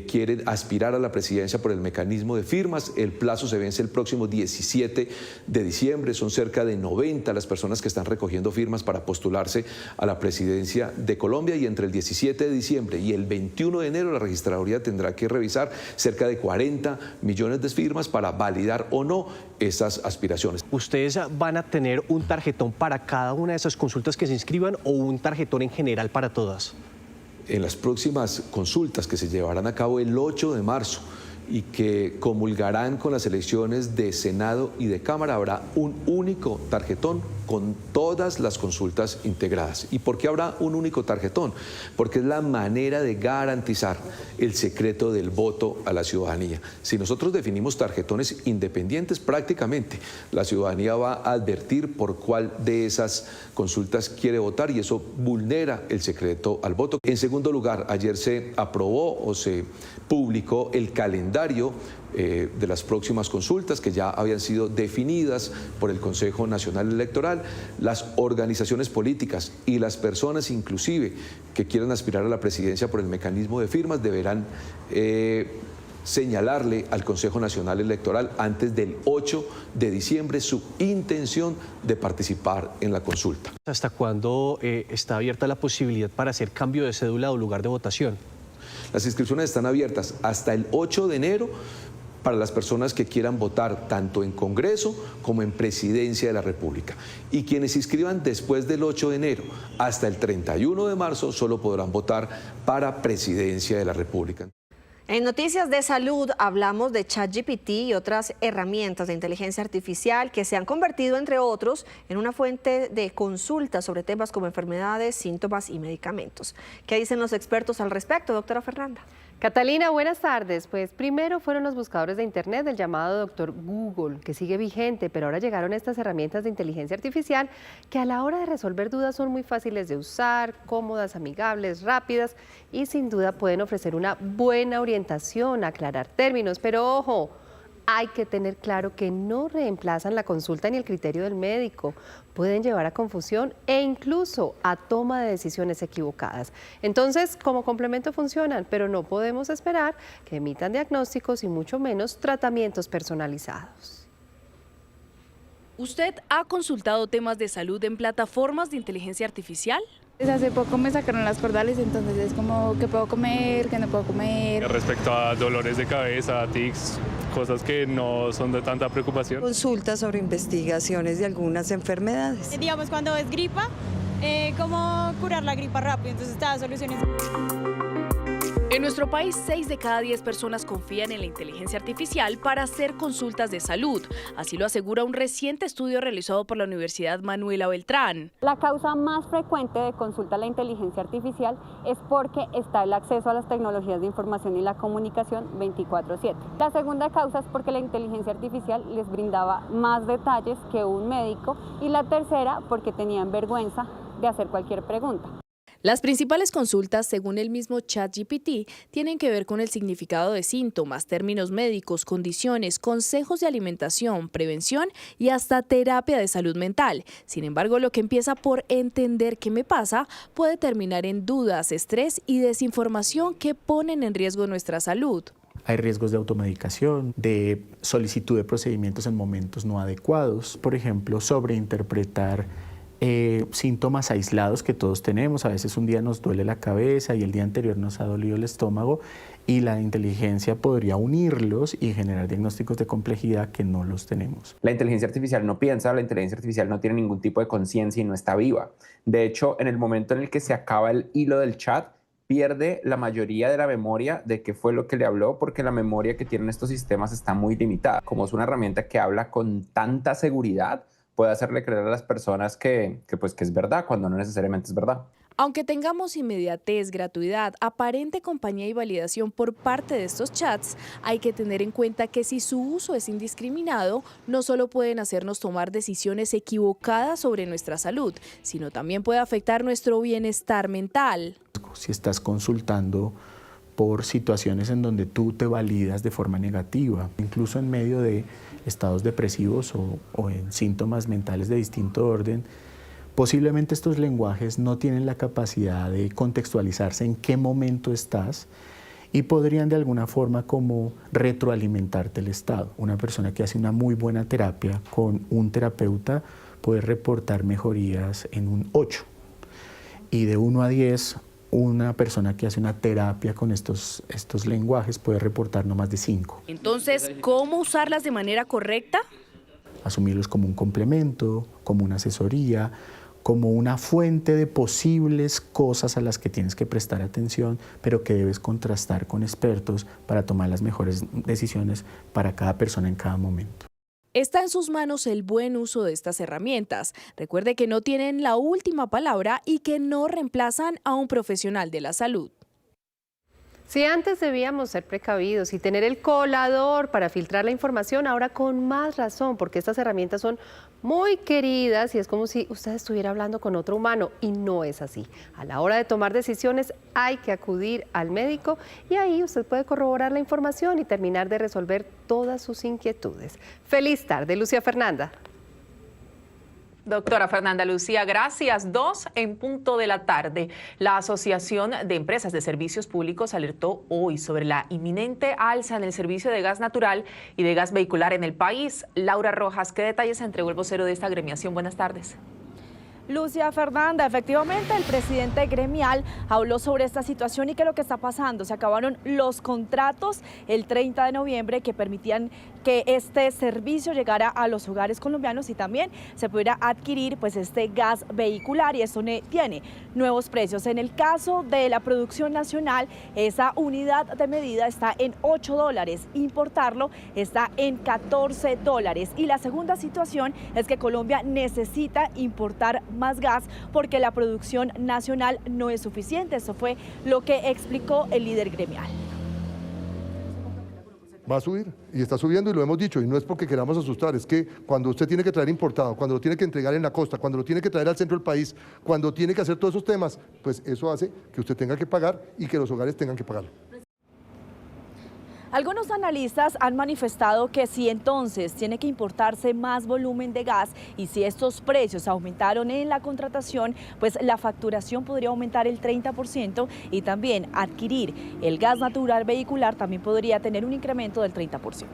quieren aspirar a la presidencia por el mecanismo de firmas, el plazo se vence el próximo 17 de diciembre, son cerca de 90 las personas que están recogiendo firmas para postularse a la presidencia de Colombia, y entre el 17 de diciembre y el 21 de enero la registraduría tendrá que revisar cerca de 40 millones de firmas para validar o no esas aspiraciones. ¿Ustedes van a tener un tarjetón para cada una de esas consultas que se inscriban o un tarjetón en general para todas? En las próximas consultas que se llevarán a cabo el 8 de marzo y que comulgarán con las elecciones de Senado y de Cámara, habrá un único tarjetón con todas las consultas integradas. ¿Y por qué habrá un único tarjetón? Porque es la manera de garantizar el secreto del voto a la ciudadanía. Si nosotros definimos tarjetones independientes, prácticamente la ciudadanía va a advertir por cuál de esas consultas quiere votar y eso vulnera el secreto al voto. En segundo lugar, ayer se aprobó o se publicó el calendario de las próximas consultas que ya habían sido definidas por el Consejo Nacional Electoral. Las organizaciones políticas y las personas inclusive que quieran aspirar a la presidencia por el mecanismo de firmas deberán señalarle al Consejo Nacional Electoral antes del 8 de diciembre su intención de participar en la consulta. ¿Hasta cuándo está abierta la posibilidad para hacer cambio de cédula o lugar de votación? Las inscripciones están abiertas hasta el 8 de enero para las personas que quieran votar tanto en Congreso como en Presidencia de la República. Y quienes se inscriban después del 8 de enero hasta el 31 de marzo solo podrán votar para Presidencia de la República. En noticias de salud hablamos de ChatGPT y otras herramientas de inteligencia artificial que se han convertido, entre otros, en una fuente de consultas sobre temas como enfermedades, síntomas y medicamentos. ¿Qué dicen los expertos al respecto, doctora Fernanda? Catalina, buenas tardes. Pues primero fueron los buscadores de Internet del llamado doctor Google, que sigue vigente, pero ahora llegaron estas herramientas de inteligencia artificial que a la hora de resolver dudas son muy fáciles de usar, cómodas, amigables, rápidas y sin duda pueden ofrecer una buena orientación, aclarar términos, pero ojo, hay que tener claro que no reemplazan la consulta ni el criterio del médico. Pueden llevar a confusión e incluso a toma de decisiones equivocadas. Entonces, como complemento funcionan, pero no podemos esperar que emitan diagnósticos y mucho menos tratamientos personalizados. ¿Usted ha consultado temas de salud en plataformas de inteligencia artificial? Hace poco me sacaron las cordales, entonces es como qué puedo comer, qué no puedo comer. Respecto a dolores de cabeza, tics, cosas que no son de tanta preocupación. Consultas sobre investigaciones de algunas enfermedades. Digamos, cuando es gripa, cómo curar la gripa rápido, entonces te da soluciones. En nuestro país, 6 de cada 10 personas confían en la inteligencia artificial para hacer consultas de salud. Así lo asegura un reciente estudio realizado por la Universidad Manuela Beltrán. La causa más frecuente de consulta a la inteligencia artificial es porque está el acceso a las tecnologías de información y la comunicación 24/7. La segunda causa es porque la inteligencia artificial les brindaba más detalles que un médico y la tercera porque tenían vergüenza de hacer cualquier pregunta. Las principales consultas, según el mismo ChatGPT, tienen que ver con el significado de síntomas, términos médicos, condiciones, consejos de alimentación, prevención y hasta terapia de salud mental. Sin embargo, lo que empieza por entender qué me pasa puede terminar en dudas, estrés y desinformación que ponen en riesgo nuestra salud. Hay riesgos de automedicación, de solicitud de procedimientos en momentos no adecuados, por ejemplo, sobreinterpretar síntomas aislados que todos tenemos. A veces un día nos duele la cabeza y el día anterior nos ha dolido el estómago y la inteligencia podría unirlos y generar diagnósticos de complejidad que no los tenemos. La inteligencia artificial no piensa, la inteligencia artificial no tiene ningún tipo de conciencia y no está viva. De hecho, en el momento en el que se acaba el hilo del chat, pierde la mayoría de la memoria de qué fue lo que le habló, porque la memoria que tienen estos sistemas está muy limitada. Como es una herramienta que habla con tanta seguridad, puede hacerle creer a las personas que es verdad, cuando no necesariamente es verdad. Aunque tengamos inmediatez, gratuidad, aparente compañía y validación por parte de estos chats, hay que tener en cuenta que si su uso es indiscriminado, no solo pueden hacernos tomar decisiones equivocadas sobre nuestra salud, sino también puede afectar nuestro bienestar mental. Si estás consultando por situaciones en donde tú te validas de forma negativa, incluso en medio de estados depresivos o en síntomas mentales de distinto orden, posiblemente estos lenguajes no tienen la capacidad de contextualizarse en qué momento estás y podrían de alguna forma como retroalimentarte el estado. Una persona que hace una muy buena terapia con un terapeuta puede reportar mejorías en un 8 y de 1 a 10 una persona que hace una terapia con estos lenguajes puede reportar no más de 5. Entonces, ¿cómo usarlas de manera correcta? Asumirlos como un complemento, como una asesoría, como una fuente de posibles cosas a las que tienes que prestar atención, pero que debes contrastar con expertos para tomar las mejores decisiones para cada persona en cada momento. Está en sus manos el buen uso de estas herramientas. Recuerde que no tienen la última palabra y que no reemplazan a un profesional de la salud. Si antes debíamos ser precavidos y tener el colador para filtrar la información, ahora con más razón, porque estas herramientas son muy queridas y es como si usted estuviera hablando con otro humano y no es así. A la hora de tomar decisiones hay que acudir al médico y ahí usted puede corroborar la información y terminar de resolver todas sus inquietudes. Feliz tarde, Lucia Fernanda. Doctora Fernanda Lucía, gracias. 2 en punto de la tarde. La Asociación de Empresas de Servicios Públicos alertó hoy sobre la inminente alza en el servicio de gas natural y de gas vehicular en el país. Laura Rojas, ¿qué detalles entregó el vocero de esta agremiación? Buenas tardes. Lucia Fernanda, efectivamente el presidente gremial habló sobre esta situación y qué es lo que está pasando. Se acabaron los contratos el 30 de noviembre que permitían que este servicio llegara a los hogares colombianos y también se pudiera adquirir pues este gas vehicular y esto tiene nuevos precios. En el caso de la producción nacional, esa unidad de medida está en $8, importarlo está en $14 y la segunda situación es que Colombia necesita importar más gas porque la producción nacional no es suficiente. Eso fue lo que explicó el líder gremial. Va a subir y está subiendo y lo hemos dicho y no es porque queramos asustar, es que cuando usted tiene que traer importado, cuando lo tiene que entregar en la costa, cuando lo tiene que traer al centro del país, cuando tiene que hacer todos esos temas, pues eso hace que usted tenga que pagar y que los hogares tengan que pagar. Algunos analistas han manifestado que si entonces tiene que importarse más volumen de gas y si estos precios aumentaron en la contratación, pues la facturación podría aumentar el 30% y también adquirir el gas natural vehicular también podría tener un incremento del 30%.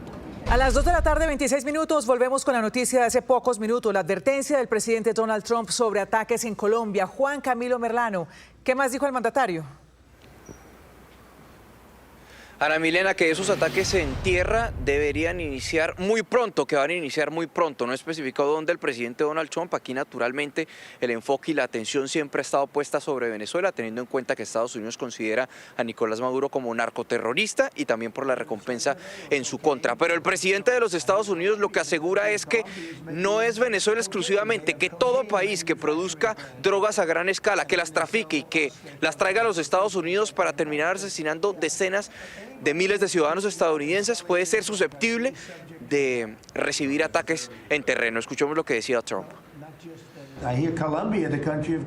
A las 2 de la tarde, 26 minutos, volvemos con la noticia de hace pocos minutos, la advertencia del presidente Donald Trump sobre ataques en Colombia. Juan Camilo Merlano, ¿qué más dijo el mandatario? Ana Milena, que esos ataques en tierra deberían iniciar muy pronto, que van a iniciar muy pronto. No especificó dónde el presidente Donald Trump. Aquí naturalmente el enfoque y la atención siempre ha estado puesta sobre Venezuela, teniendo en cuenta que Estados Unidos considera a Nicolás Maduro como narcoterrorista y también por la recompensa en su contra. Pero el presidente de los Estados Unidos lo que asegura es que no es Venezuela exclusivamente, que todo país que produzca drogas a gran escala, que las trafique y que las traiga a los Estados Unidos para terminar asesinando decenas de miles de ciudadanos estadounidenses puede ser susceptible de recibir ataques en terreno. Escuchemos lo que decía Trump.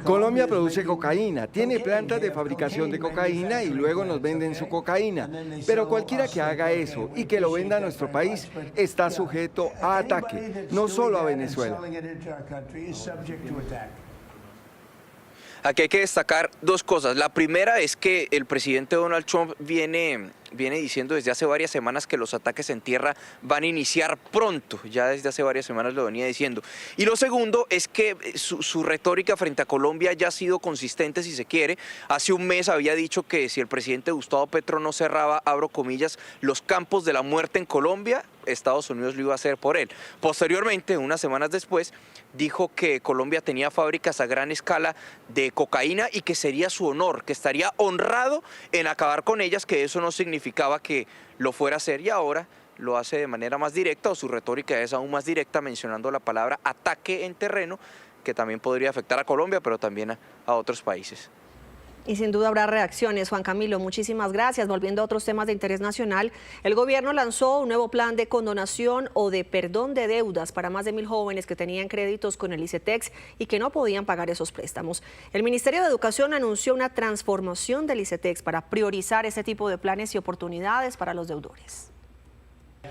Colombia produce cocaína, tiene plantas de fabricación de cocaína y luego nos venden su cocaína. Pero cualquiera que haga eso y que lo venda a nuestro país está sujeto a ataque, no solo a Venezuela. Aquí hay que destacar dos cosas. La primera es que el presidente Donald Trump viene diciendo desde hace varias semanas que los ataques en tierra van a iniciar pronto. Ya desde hace varias semanas lo venía diciendo. Y lo segundo es que su retórica frente a Colombia ya ha sido consistente, si se quiere. Hace un mes había dicho que si el presidente Gustavo Petro no cerraba, abro comillas, los campos de la muerte en Colombia, Estados Unidos lo iba a hacer por él. Posteriormente, unas semanas después, dijo que Colombia tenía fábricas a gran escala de cocaína y que sería su honor, que estaría honrado en acabar con ellas, que eso no significaba que lo fuera a hacer, y ahora lo hace de manera más directa, o su retórica es aún más directa, mencionando la palabra ataque en terreno, que también podría afectar a Colombia, pero también a otros países. Y sin duda habrá reacciones. Juan Camilo, muchísimas gracias. Volviendo a otros temas de interés nacional, el gobierno lanzó un nuevo plan de condonación o de perdón de deudas para más de 1.000 jóvenes que tenían créditos con el ICETEX y que no podían pagar esos préstamos. El Ministerio de Educación anunció una transformación del ICETEX para priorizar ese tipo de planes y oportunidades para los deudores.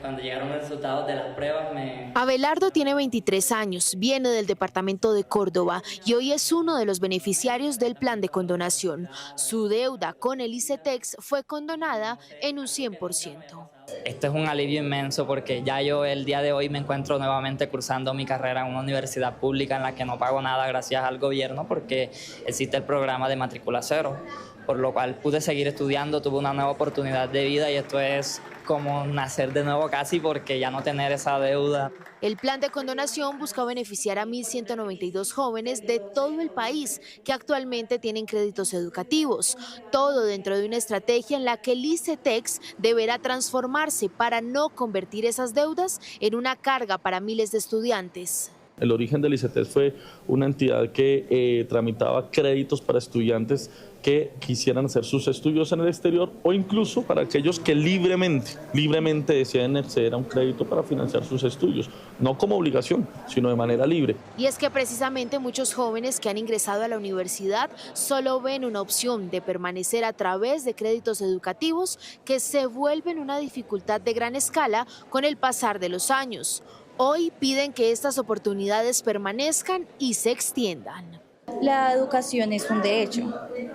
Cuando llegaron los resultados de las pruebas Abelardo tiene 23 años, viene del departamento de Córdoba y hoy es uno de los beneficiarios del plan de condonación. Su deuda con el ICETEX fue condonada en un 100%. Esto es un alivio inmenso porque ya yo el día de hoy me encuentro nuevamente cursando mi carrera en una universidad pública en la que no pago nada gracias al gobierno porque existe el programa de matrícula cero, por lo cual pude seguir estudiando, tuve una nueva oportunidad de vida y esto es como nacer de nuevo casi porque ya no tener esa deuda. El plan de condonación busca beneficiar a 1.192 jóvenes de todo el país que actualmente tienen créditos educativos. Todo dentro de una estrategia en la que el ICETEX deberá transformarse para no convertir esas deudas en una carga para miles de estudiantes. El origen del ICETEX fue una entidad que tramitaba créditos para estudiantes que quisieran hacer sus estudios en el exterior o incluso para aquellos que libremente deciden acceder a un crédito para financiar sus estudios, no como obligación, sino de manera libre. Y es que precisamente muchos jóvenes que han ingresado a la universidad solo ven una opción de permanecer a través de créditos educativos que se vuelven una dificultad de gran escala con el pasar de los años. Hoy piden que estas oportunidades permanezcan y se extiendan. La educación es un derecho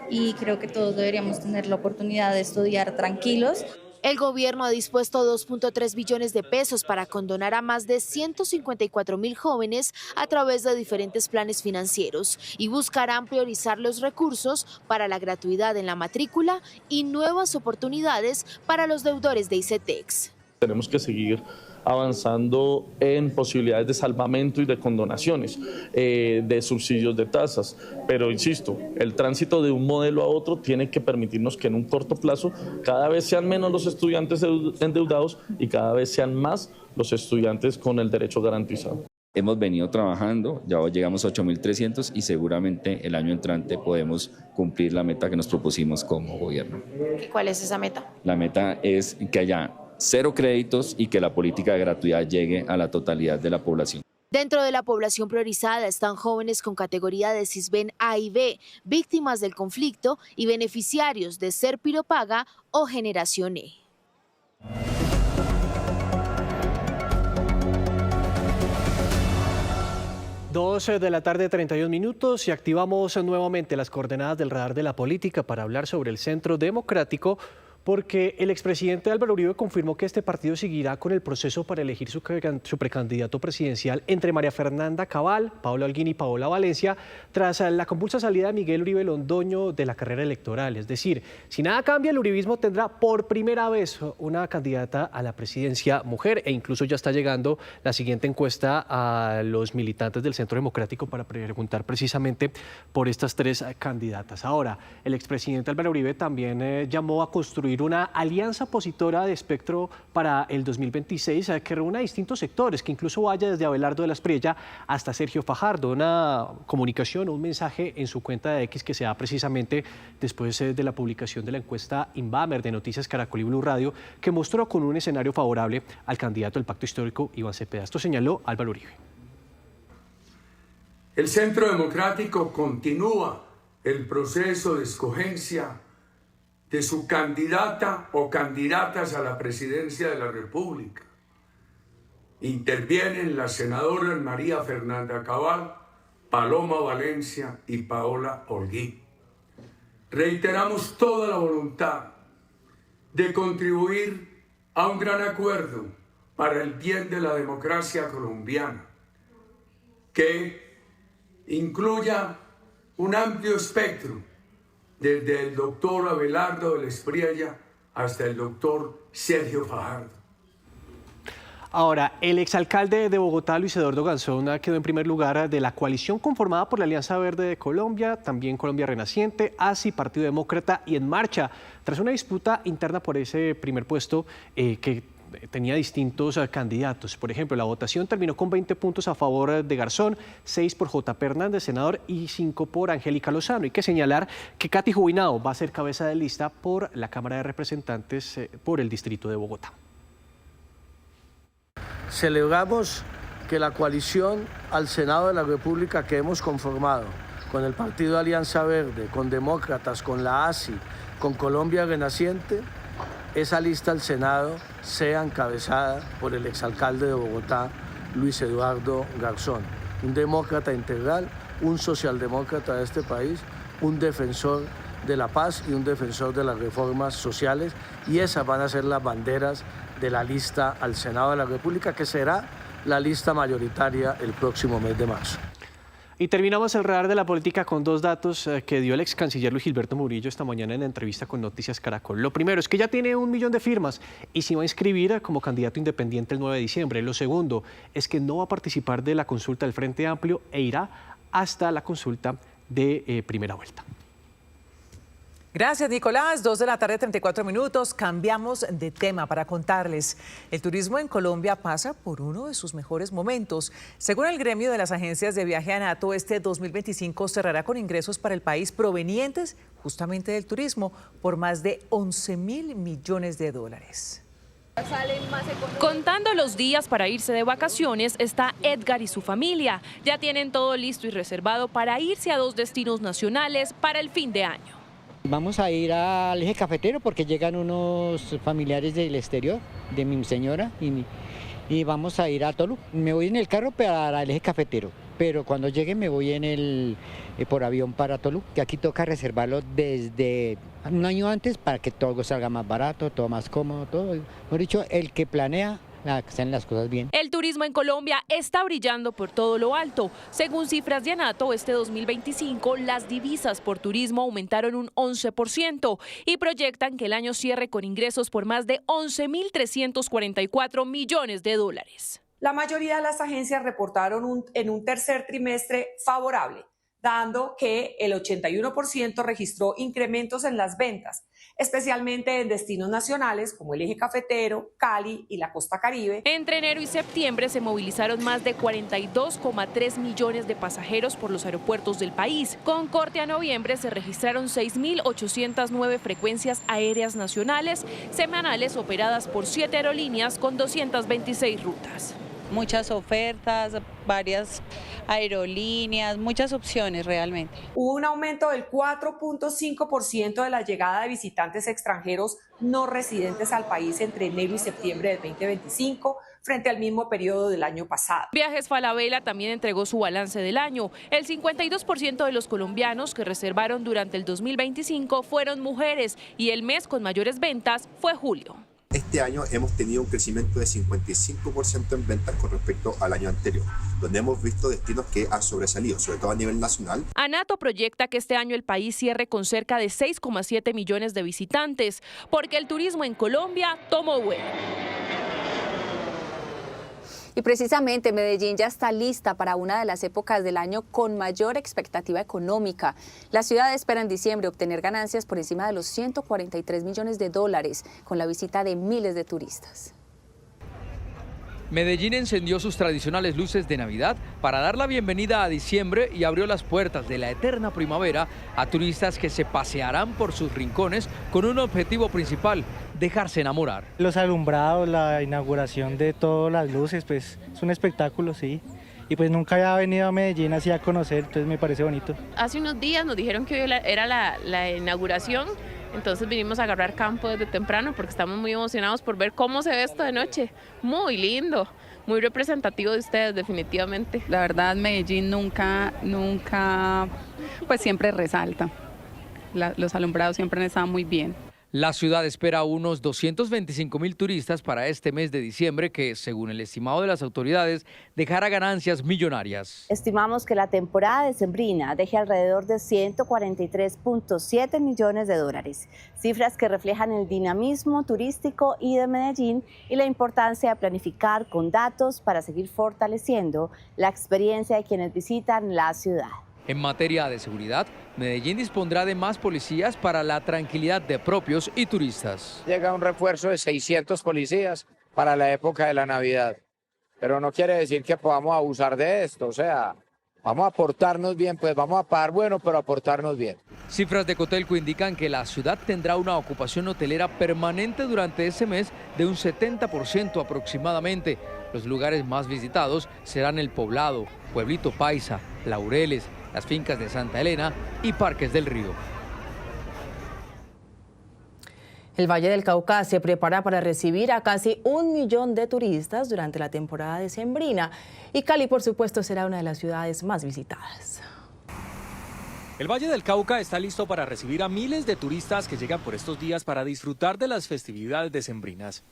y creo que todos deberíamos tener la oportunidad de estudiar tranquilos. El gobierno ha dispuesto 2.3 billones de pesos para condonar a más de 154.000 jóvenes a través de diferentes planes financieros y buscarán priorizar los recursos para la gratuidad en la matrícula y nuevas oportunidades para los deudores de ICETEX. Tenemos que seguir avanzando en posibilidades de salvamento y de condonaciones, de subsidios de tasas. Pero insisto, el tránsito de un modelo a otro tiene que permitirnos que en un corto plazo cada vez sean menos los estudiantes endeudados y cada vez sean más los estudiantes con el derecho garantizado. Hemos venido trabajando, ya llegamos a 8.300 y seguramente el año entrante podemos cumplir la meta que nos propusimos como gobierno. ¿Cuál es esa meta? La meta es que haya 0 créditos y que la política de gratuidad llegue a la totalidad de la población. Dentro de la población priorizada están jóvenes con categoría de Sisbén A y B, víctimas del conflicto y beneficiarios de Serpiro Paga o Generación E. 2 de la tarde, 31 minutos, y activamos nuevamente las coordenadas del radar de la política para hablar sobre el Centro Democrático, porque el expresidente Álvaro Uribe confirmó que este partido seguirá con el proceso para elegir su precandidato presidencial entre María Fernanda Cabal, Paula Holguín y Paola Valencia, tras la convulsa salida de Miguel Uribe Londoño de la carrera electoral. Es decir, si nada cambia, el uribismo tendrá por primera vez una candidata a la presidencia mujer, e incluso ya está llegando la siguiente encuesta a los militantes del Centro Democrático para preguntar precisamente por estas 3 candidatas. Ahora, el expresidente Álvaro Uribe también llamó a construir una alianza opositora de espectro para el 2026 que reúna distintos sectores, que incluso vaya desde Abelardo de la Espriella hasta Sergio Fajardo. Una comunicación, un mensaje en su cuenta de X que se da precisamente después de la publicación de la encuesta Inbamer de Noticias Caracol y Blue Radio, que mostró con un escenario favorable al candidato del Pacto Histórico, Iván Cepeda. Esto señaló Álvaro Uribe. El Centro Democrático continúa el proceso de escogencia de su candidata o candidatas a la presidencia de la República. Intervienen las senadoras María Fernanda Cabal, Paloma Valencia y Paola Holguín. Reiteramos toda la voluntad de contribuir a un gran acuerdo para el bien de la democracia colombiana, que incluya un amplio espectro, desde el doctor Abelardo de la Espriella hasta el doctor Sergio Fajardo. Ahora, el exalcalde de Bogotá, Luis Eduardo Garzón, quedó en primer lugar de la coalición conformada por la Alianza Verde de Colombia, también Colombia Renaciente, ASI, Partido Demócrata y En Marcha, tras una disputa interna por ese primer puesto que tenía distintos candidatos. Por ejemplo, la votación terminó con 20 puntos a favor de Garzón, 6 por J.P. Hernández, senador, y 5 por Angélica Lozano. Hay que señalar que Katy Jubinao va a ser cabeza de lista por la Cámara de Representantes por el Distrito de Bogotá. Celebramos que la coalición al Senado de la República que hemos conformado con el Partido Alianza Verde, con Demócratas, con la ASI, con Colombia Renaciente, esa lista al Senado sea encabezada por el exalcalde de Bogotá, Luis Eduardo Garzón, un demócrata integral, un socialdemócrata de este país, un defensor de la paz y un defensor de las reformas sociales, y esas van a ser las banderas de la lista al Senado de la República, que será la lista mayoritaria el próximo mes de marzo. Y terminamos el radar de la política con dos datos que dio el ex canciller Luis Gilberto Murillo esta mañana en la entrevista con Noticias Caracol. Lo primero es que ya tiene 1 millón de firmas y se va a inscribir como candidato independiente el 9 de diciembre. Lo segundo es que no va a participar de la consulta del Frente Amplio e irá hasta la consulta de primera vuelta. Gracias, Nicolás. 2 de la tarde, 34 minutos. Cambiamos de tema para contarles. El turismo en Colombia pasa por uno de sus mejores momentos. Según el gremio de las agencias de viaje ANATO, este 2025 cerrará con ingresos para el país provenientes justamente del turismo por más de 11.000 millones de dólares. Contando los días para irse de vacaciones está Edgar y su familia. Ya tienen todo listo y reservado para irse a 2 destinos nacionales para el fin de año. Vamos a ir al eje cafetero porque llegan unos familiares del exterior, de mi señora, y vamos a ir a Tolú. Me voy en el carro para el eje cafetero, pero cuando llegue me voy por avión para Tolú, que aquí toca reservarlo desde un año antes para que todo salga más barato, todo más cómodo, todo. Por dicho, el que planea, que sean las cosas bien. El turismo en Colombia está brillando por todo lo alto. Según cifras de ANATO, este 2025 las divisas por turismo aumentaron un 11% y proyectan que el año cierre con ingresos por más de 11.344 millones de dólares. La mayoría de las agencias reportaron en un tercer trimestre favorable, dando que el 81% registró incrementos en las ventas, especialmente en destinos nacionales como el eje cafetero, Cali y la costa Caribe. Entre enero y septiembre se movilizaron más de 42,3 millones de pasajeros por los aeropuertos del país. Con corte a noviembre se registraron 6.809 frecuencias aéreas nacionales, semanales operadas por 7 aerolíneas con 226 rutas. Muchas ofertas, varias aerolíneas, muchas opciones realmente. Hubo un aumento del 4.5% de la llegada de visitantes extranjeros no residentes al país entre enero y septiembre del 2025 frente al mismo periodo del año pasado. Viajes Falabella también entregó su balance del año. El 52% de los colombianos que reservaron durante el 2025 fueron mujeres y el mes con mayores ventas fue julio. Este año hemos tenido un crecimiento de 55% en ventas con respecto al año anterior, donde hemos visto destinos que han sobresalido, sobre todo a nivel nacional. ANATO proyecta que este año el país cierre con cerca de 6,7 millones de visitantes, porque el turismo en Colombia tomó vuelo. Y precisamente Medellín ya está lista para una de las épocas del año con mayor expectativa económica. La ciudad espera en diciembre obtener ganancias por encima de los 143 millones de dólares con la visita de miles de turistas. Medellín encendió sus tradicionales luces de Navidad para dar la bienvenida a diciembre y abrió las puertas de la eterna primavera a turistas que se pasearán por sus rincones con un objetivo principal: dejarse enamorar. Los alumbrados, la inauguración de todas las luces, pues es un espectáculo, sí. y pues nunca había venido a Medellín así a conocer, entonces me parece bonito. Hace unos días nos dijeron que hoy era la inauguración, entonces vinimos a agarrar campo desde temprano porque estamos muy emocionados por ver cómo se ve esto de noche. Muy lindo, muy representativo de ustedes definitivamente. La verdad Medellín nunca, pues siempre resalta. Los alumbrados siempre han estado muy bien. La ciudad espera unos 225.000 turistas para este mes de diciembre que, según el estimado de las autoridades, dejará ganancias millonarias. Estimamos que la temporada decembrina deje alrededor de 143.7 millones de dólares, cifras que reflejan el dinamismo turístico y de Medellín y la importancia de planificar con datos para seguir fortaleciendo la experiencia de quienes visitan la ciudad. En materia de seguridad, Medellín dispondrá de más policías para la tranquilidad de propios y turistas. Llega un refuerzo de 600 policías para la época de la Navidad, pero no quiere decir que podamos abusar de esto, o sea, vamos a portarnos bien, pues vamos a pagar bueno, pero a portarnos bien. Cifras de Cotelco indican que la ciudad tendrá una ocupación hotelera permanente durante ese mes de un 70% aproximadamente. Los lugares más visitados serán El Poblado, Pueblito Paisa, Laureles, las fincas de Santa Elena y Parques del Río. El Valle del Cauca se prepara para recibir a casi 1 millón de turistas durante la temporada decembrina y Cali, por supuesto, será una de las ciudades más visitadas. El Valle del Cauca está listo para recibir a miles de turistas que llegan por estos días para disfrutar de las festividades decembrinas.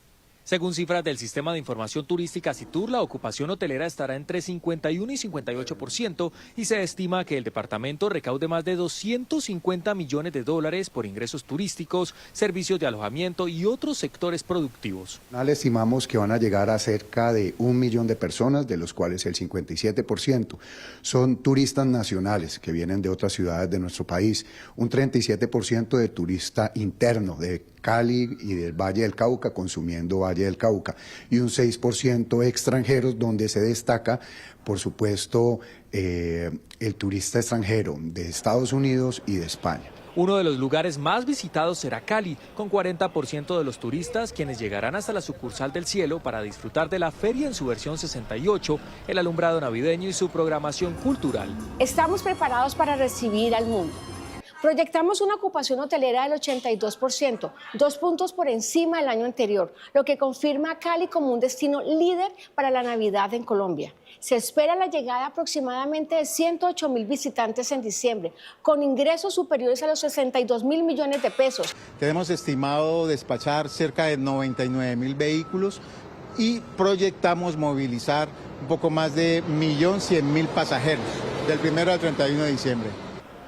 Según cifras del Sistema de Información Turística SITUR, la ocupación hotelera estará entre 51 y 58% y se estima que el departamento recaude más de 250 millones de dólares por ingresos turísticos, servicios de alojamiento y otros sectores productivos. Estimamos que van a llegar a cerca de 1 millón de personas, de los cuales el 57% son turistas nacionales que vienen de otras ciudades de nuestro país, un 37% de turista interno de Cali y del Valle del Cauca, consumiendo Valle del Cauca, y un 6% extranjeros, donde se destaca, por supuesto, el turista extranjero de Estados Unidos y de España. Uno de los lugares más visitados será Cali, con 40% de los turistas quienes llegarán hasta la sucursal del Cielo para disfrutar de la feria en su versión 68, el alumbrado navideño y su programación cultural. Estamos preparados para recibir al mundo. Proyectamos una ocupación hotelera del 82%, 2 puntos por encima del año anterior, lo que confirma a Cali como un destino líder para la Navidad en Colombia. Se espera la llegada aproximadamente de 108.000 visitantes en diciembre, con ingresos superiores a los 62.000 millones de pesos. Tenemos estimado despachar cerca de 99.000 vehículos y proyectamos movilizar un poco más de 1.100.000 pasajeros del 1 al 31 de diciembre.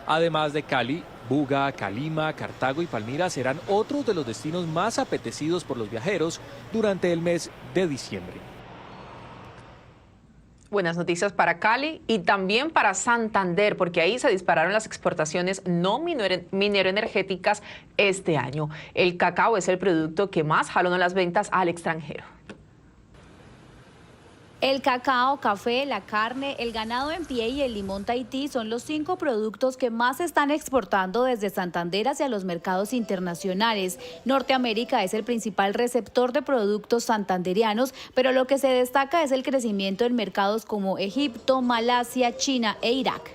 Además de Cali, Buga, Calima, Cartago y Palmira serán otros de los destinos más apetecidos por los viajeros durante el mes de diciembre. Buenas noticias para Cali y también para Santander, porque ahí se dispararon las exportaciones no minero-energéticas este año. El cacao es el producto que más jalonó las ventas al extranjero. El cacao, café, la carne, el ganado en pie y el limón Tahití son los 5 productos que más se están exportando desde Santander hacia los mercados internacionales. Norteamérica es el principal receptor de productos santanderianos, pero lo que se destaca es el crecimiento en mercados como Egipto, Malasia, China e Irak.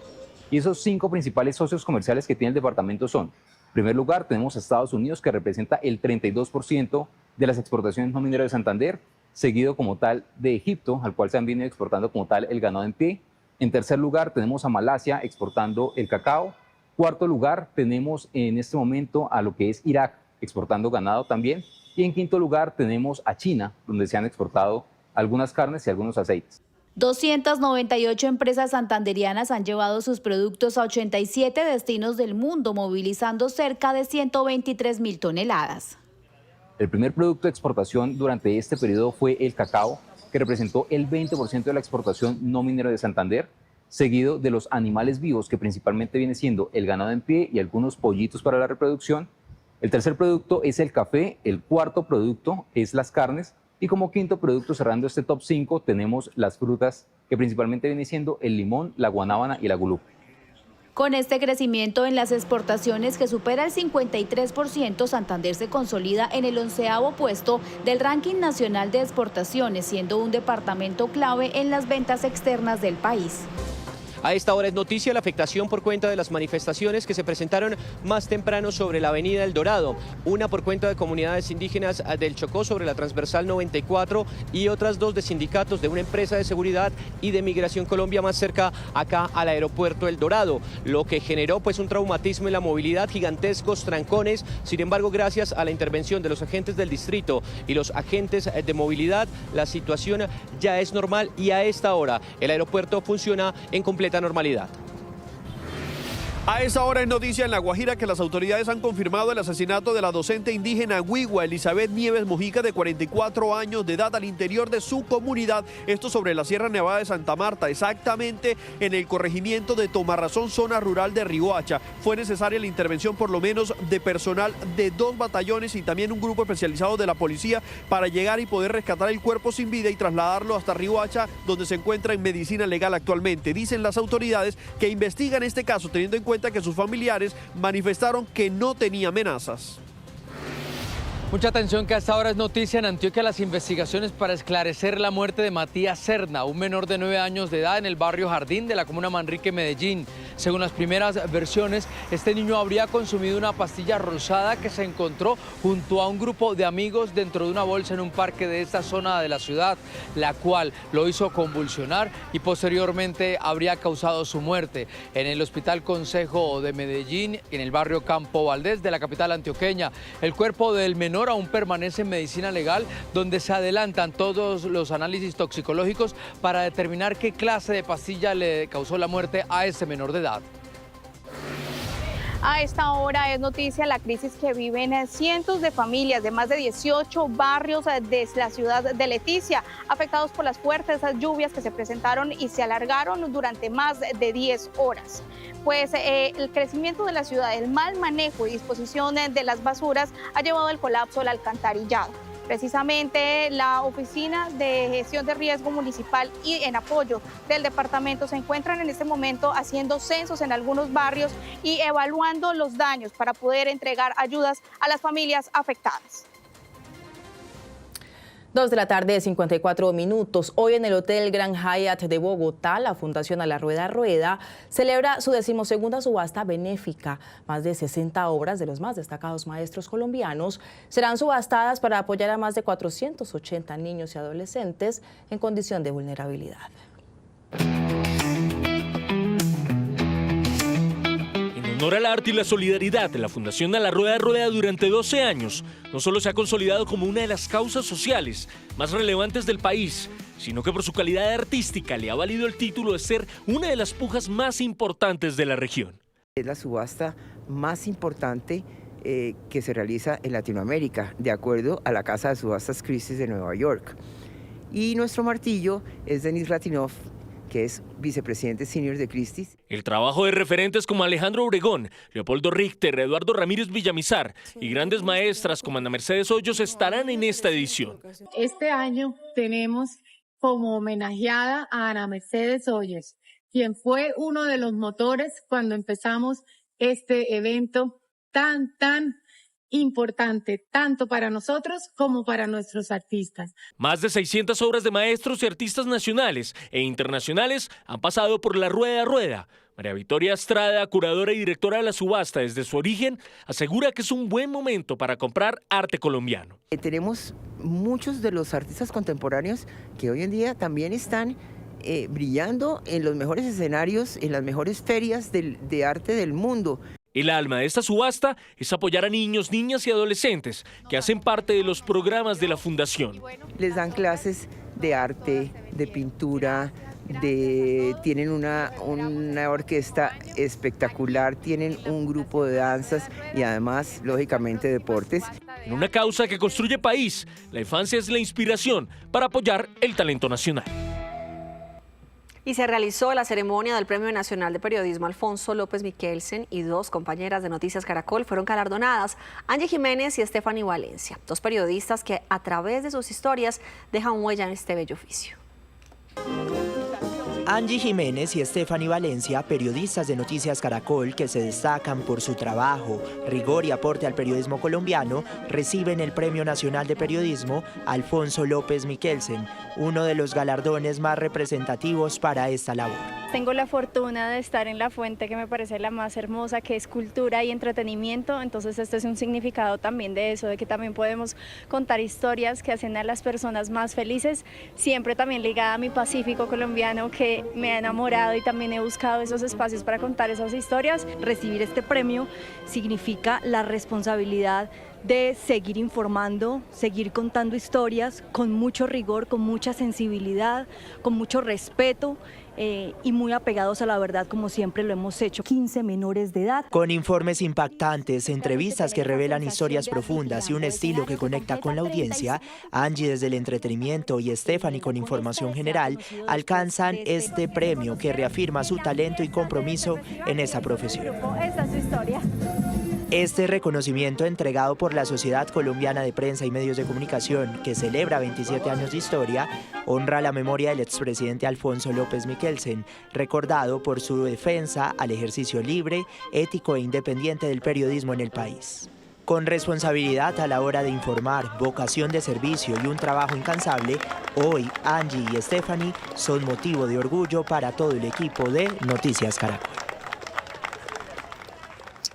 Y esos 5 principales socios comerciales que tiene el departamento son: en primer lugar, tenemos a Estados Unidos, que representa el 32% de las exportaciones no mineras de Santander, seguido como tal de Egipto, al cual se han venido exportando como tal el ganado en pie. En tercer lugar tenemos a Malasia exportando el cacao. Cuarto lugar tenemos en este momento a lo que es Irak exportando ganado también. Y en quinto lugar tenemos a China, donde se han exportado algunas carnes y algunos aceites. 298 empresas santanderianas han llevado sus productos a 87 destinos del mundo, movilizando cerca de 123.000 toneladas. El primer producto de exportación durante este periodo fue el cacao, que representó el 20% de la exportación no minera de Santander, seguido de los animales vivos, que principalmente viene siendo el ganado en pie y algunos pollitos para la reproducción. El tercer producto es el café, el cuarto producto es las carnes, y como quinto producto, cerrando este top 5, tenemos las frutas, que principalmente viene siendo el limón, la guanábana y la gulupa. Con este crecimiento en las exportaciones que supera el 53%, Santander se consolida en el 11º puesto del ranking nacional de exportaciones, siendo un departamento clave en las ventas externas del país. A esta hora es noticia la afectación por cuenta de las manifestaciones que se presentaron más temprano sobre la avenida El Dorado, una por cuenta de comunidades indígenas del Chocó sobre la transversal 94 y otras dos de sindicatos de una empresa de seguridad y de Migración Colombia más cerca acá al aeropuerto El Dorado, lo que generó pues un traumatismo en la movilidad, gigantescos trancones. Sin embargo, gracias a la intervención de los agentes del distrito y los agentes de movilidad, la situación ya es normal y a esta hora el aeropuerto funciona en completa normalidad. A esa hora es noticia en La Guajira que las autoridades han confirmado el asesinato de la docente indígena Huigua Elizabeth Nieves Mojica, de 44 años de edad, al interior de su comunidad. Esto sobre la Sierra Nevada de Santa Marta, exactamente en el corregimiento de Tomarrazón, zona rural de Riohacha. Fue necesaria la intervención por lo menos de personal de 2 batallones y también un grupo especializado de la policía para llegar y poder rescatar el cuerpo sin vida y trasladarlo hasta Riohacha, donde se encuentra en medicina legal actualmente. Dicen las autoridades que investigan este caso teniendo en cuenta que sus familiares manifestaron que no tenía amenazas. Mucha atención, que hasta ahora es noticia en Antioquia las investigaciones para esclarecer la muerte de Matías Serna, un menor de 9 años de edad en el barrio Jardín de la comuna Manrique, Medellín. Según las primeras versiones, este niño habría consumido una pastilla rosada que se encontró junto a un grupo de amigos dentro de una bolsa en un parque de esta zona de la ciudad, la cual lo hizo convulsionar y posteriormente habría causado su muerte. En el Hospital Consejo de Medellín, en el barrio Campo Valdés de la capital antioqueña, el cuerpo del menor aún permanece en medicina legal, donde se adelantan todos los análisis toxicológicos para determinar qué clase de pastilla le causó la muerte a ese menor de edad. A esta hora es noticia la crisis que viven cientos de familias de más de 18 barrios de la ciudad de Leticia, afectados por las fuertes lluvias que se presentaron y se alargaron durante más de 10 horas. Pues el crecimiento de la ciudad, el mal manejo y disposición de las basuras ha llevado al colapso del alcantarillado. Precisamente la Oficina de Gestión de Riesgo Municipal y en apoyo del departamento se encuentran en este momento haciendo censos en algunos barrios y evaluando los daños para poder entregar ayudas a las familias afectadas. 2 de la tarde, 54 minutos. Hoy en el Hotel Grand Hyatt de Bogotá, la Fundación A la Rueda Rueda celebra su 12ª subasta benéfica. Más de 60 obras de los más destacados maestros colombianos serán subastadas para apoyar a más de 480 niños y adolescentes en condición de vulnerabilidad. En honor al arte y la solidaridad, la Fundación A la Rueda Rueda durante 12 años no solo se ha consolidado como una de las causas sociales más relevantes del país, sino que por su calidad artística le ha valido el título de ser una de las pujas más importantes de la región. Es la subasta más importante que se realiza en Latinoamérica, de acuerdo a la Casa de Subastas Christie's de Nueva York. Y nuestro martillo es Denis Ratinov, que es vicepresidente senior de Christie's. El trabajo de referentes como Alejandro Obregón, Leopoldo Richter, Eduardo Ramírez Villamizar y grandes maestras como Ana Mercedes Hoyos estarán en esta edición. Este año tenemos como homenajeada a Ana Mercedes Hoyos, quien fue uno de los motores cuando empezamos este evento tan importante, tanto para nosotros como para nuestros artistas. Más de 600 obras de maestros y artistas nacionales e internacionales han pasado por la Rueda Rueda. María Victoria Estrada, curadora y directora de la subasta desde su origen, asegura que es un buen momento para comprar arte colombiano. Tenemos muchos de los artistas contemporáneos que hoy en día también están brillando en los mejores escenarios, en las mejores ferias de arte del mundo. El alma de esta subasta es apoyar a niños, niñas y adolescentes que hacen parte de los programas de la Fundación. Les dan clases de arte, de pintura, tienen una orquesta espectacular, tienen un grupo de danzas y además, lógicamente, deportes. En una causa que construye país, la infancia es la inspiración para apoyar el talento nacional. Y se realizó la ceremonia del Premio Nacional de Periodismo Alfonso López Miquelsen y 2 compañeras de Noticias Caracol fueron galardonadas, Angie Jiménez y Stephanie Valencia, 2 periodistas que a través de sus historias dejan huella en este bello oficio. Angie Jiménez y Stephanie Valencia, periodistas de Noticias Caracol que se destacan por su trabajo, rigor y aporte al periodismo colombiano, reciben el Premio Nacional de Periodismo Alfonso López Michelsen, uno de los galardones más representativos para esta labor. Tengo la fortuna de estar en la fuente que me parece la más hermosa, que es cultura y entretenimiento, entonces este es un significado también de eso, de que también podemos contar historias que hacen a las personas más felices, siempre también ligada a mi Pacífico colombiano, que me ha enamorado y también he buscado esos espacios para contar esas historias. Recibir este premio significa la responsabilidad de seguir informando, seguir contando historias con mucho rigor, con mucha sensibilidad, con mucho respeto y muy apegados a la verdad como siempre lo hemos hecho. 15 menores de edad. Con informes impactantes, entrevistas que revelan historias profundas y un estilo que conecta con la audiencia, Angie desde el entretenimiento y Stephanie con información general alcanzan este premio que reafirma su talento y compromiso en esta profesión. Esta es su historia. Este reconocimiento entregado por la Sociedad Colombiana de Prensa y Medios de Comunicación, que celebra 27 años de historia, honra la memoria del expresidente Alfonso López Michelsen, recordado por su defensa al ejercicio libre, ético e independiente del periodismo en el país. Con responsabilidad a la hora de informar, vocación de servicio y un trabajo incansable, hoy Angie y Stephanie son motivo de orgullo para todo el equipo de Noticias Caracol.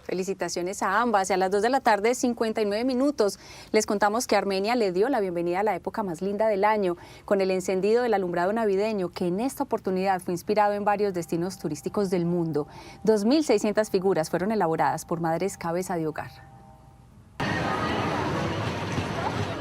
Felicitaciones a ambas. Y a las 2 de la tarde, 59 minutos, les contamos que Armenia le dio la bienvenida a la época más linda del año, con el encendido del alumbrado navideño, que en esta oportunidad fue inspirado en varios destinos turísticos del mundo. 2.600 figuras fueron elaboradas por madres cabeza de hogar.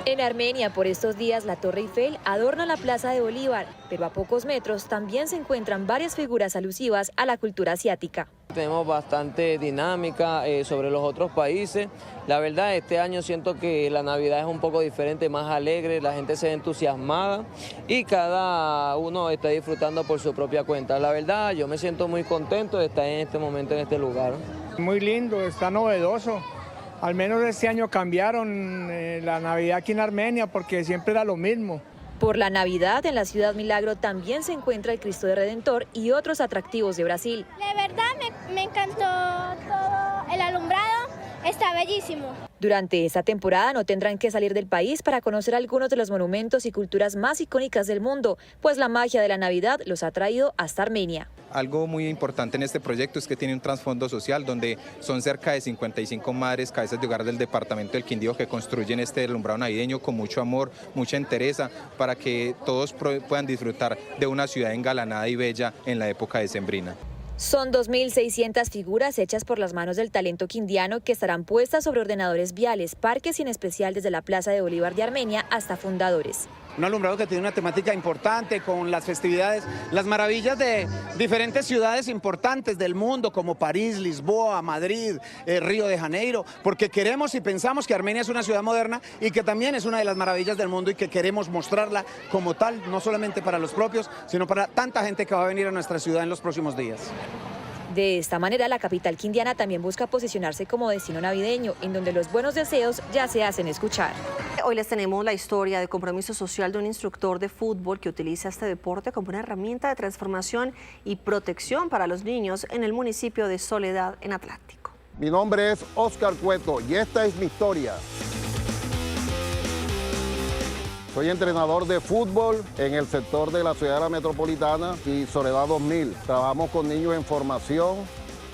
En Armenia, por estos días, la Torre Eiffel adorna la Plaza de Bolívar, pero a pocos metros también se encuentran varias figuras alusivas a la cultura asiática. Tenemos bastante dinámica sobre los otros países. La verdad, este año siento que la Navidad es un poco diferente, más alegre, la gente se ve entusiasmada y cada uno está disfrutando por su propia cuenta. La verdad, yo me siento muy contento de estar en este momento en este lugar. Muy lindo, está novedoso. Al menos este año cambiaron la Navidad aquí en Armenia porque siempre era lo mismo. Por la Navidad, en la Ciudad Milagro también se encuentra el Cristo de Redentor y otros atractivos de Brasil. De verdad me encantó todo el alumbrado, está bellísimo. Durante esta temporada no tendrán que salir del país para conocer algunos de los monumentos y culturas más icónicas del mundo, pues la magia de la Navidad los ha traído hasta Armenia. Algo muy importante en este proyecto es que tiene un trasfondo social donde son cerca de 55 madres cabezas de hogar del departamento del Quindío que construyen este alumbrado navideño con mucho amor, mucha entereza para que todos puedan disfrutar de una ciudad engalanada y bella en la época decembrina. Son 2.600 figuras hechas por las manos del talento quindiano que estarán puestas sobre ordenadores viales, parques y en especial desde la Plaza de Bolívar de Armenia hasta Fundadores. Un alumbrado que tiene una temática importante con las festividades, las maravillas de diferentes ciudades importantes del mundo como París, Lisboa, Madrid, Río de Janeiro, porque queremos y pensamos que Armenia es una ciudad moderna y que también es una de las maravillas del mundo y que queremos mostrarla como tal, no solamente para los propios, sino para tanta gente que va a venir a nuestra ciudad en los próximos días. De esta manera, la capital quindiana también busca posicionarse como destino navideño, en donde los buenos deseos ya se hacen escuchar. Hoy les tenemos la historia de compromiso social de un instructor de fútbol que utiliza este deporte como una herramienta de transformación y protección para los niños en el municipio de Soledad, en Atlántico. Mi nombre es Oscar Cueto y esta es mi historia. Soy entrenador de fútbol en el sector de la ciudad de la metropolitana y Soledad 2000. Trabajamos con niños en formación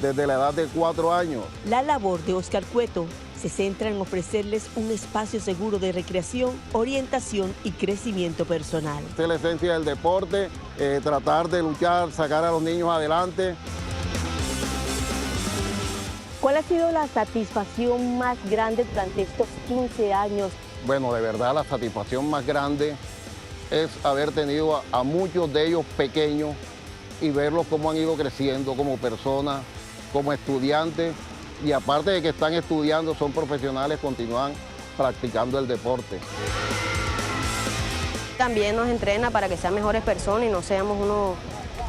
desde la edad de 4 años. La labor de Oscar Cueto se centra en ofrecerles un espacio seguro de recreación, orientación y crecimiento personal. Esta es la esencia del deporte, tratar de luchar, sacar a los niños adelante. ¿Cuál ha sido la satisfacción más grande durante estos 15 años? Bueno, de verdad la satisfacción más grande es haber tenido a muchos de ellos pequeños y verlos cómo han ido creciendo como personas, como estudiantes y aparte de que están estudiando, son profesionales, continúan practicando el deporte. También nos entrena para que sean mejores personas y no seamos unos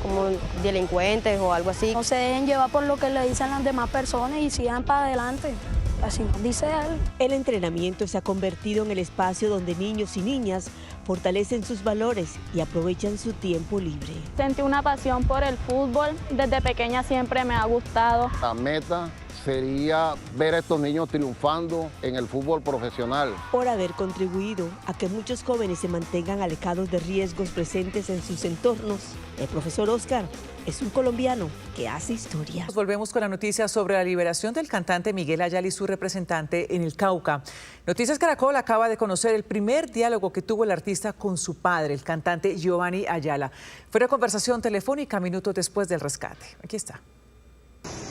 como delincuentes o algo así. No se dejen llevar por lo que le dicen las demás personas y sigan para adelante. así nos dice él. El entrenamiento se ha convertido en el espacio donde niños y niñas fortalecen sus valores y aprovechan su tiempo libre. Sentí una pasión por el fútbol, desde pequeña siempre me ha gustado. La meta sería ver a estos niños triunfando en el fútbol profesional. Por haber contribuido a que muchos jóvenes se mantengan alejados de riesgos presentes en sus entornos, el profesor Oscar es un colombiano que hace historia. Volvemos con la noticia sobre la liberación del cantante Miguel Ayala y su representante en el Cauca. Noticias Caracol acaba de conocer el primer diálogo que tuvo el artista con su padre, el cantante Giovanni Ayala. Fue una conversación telefónica minutos después del rescate. Aquí está.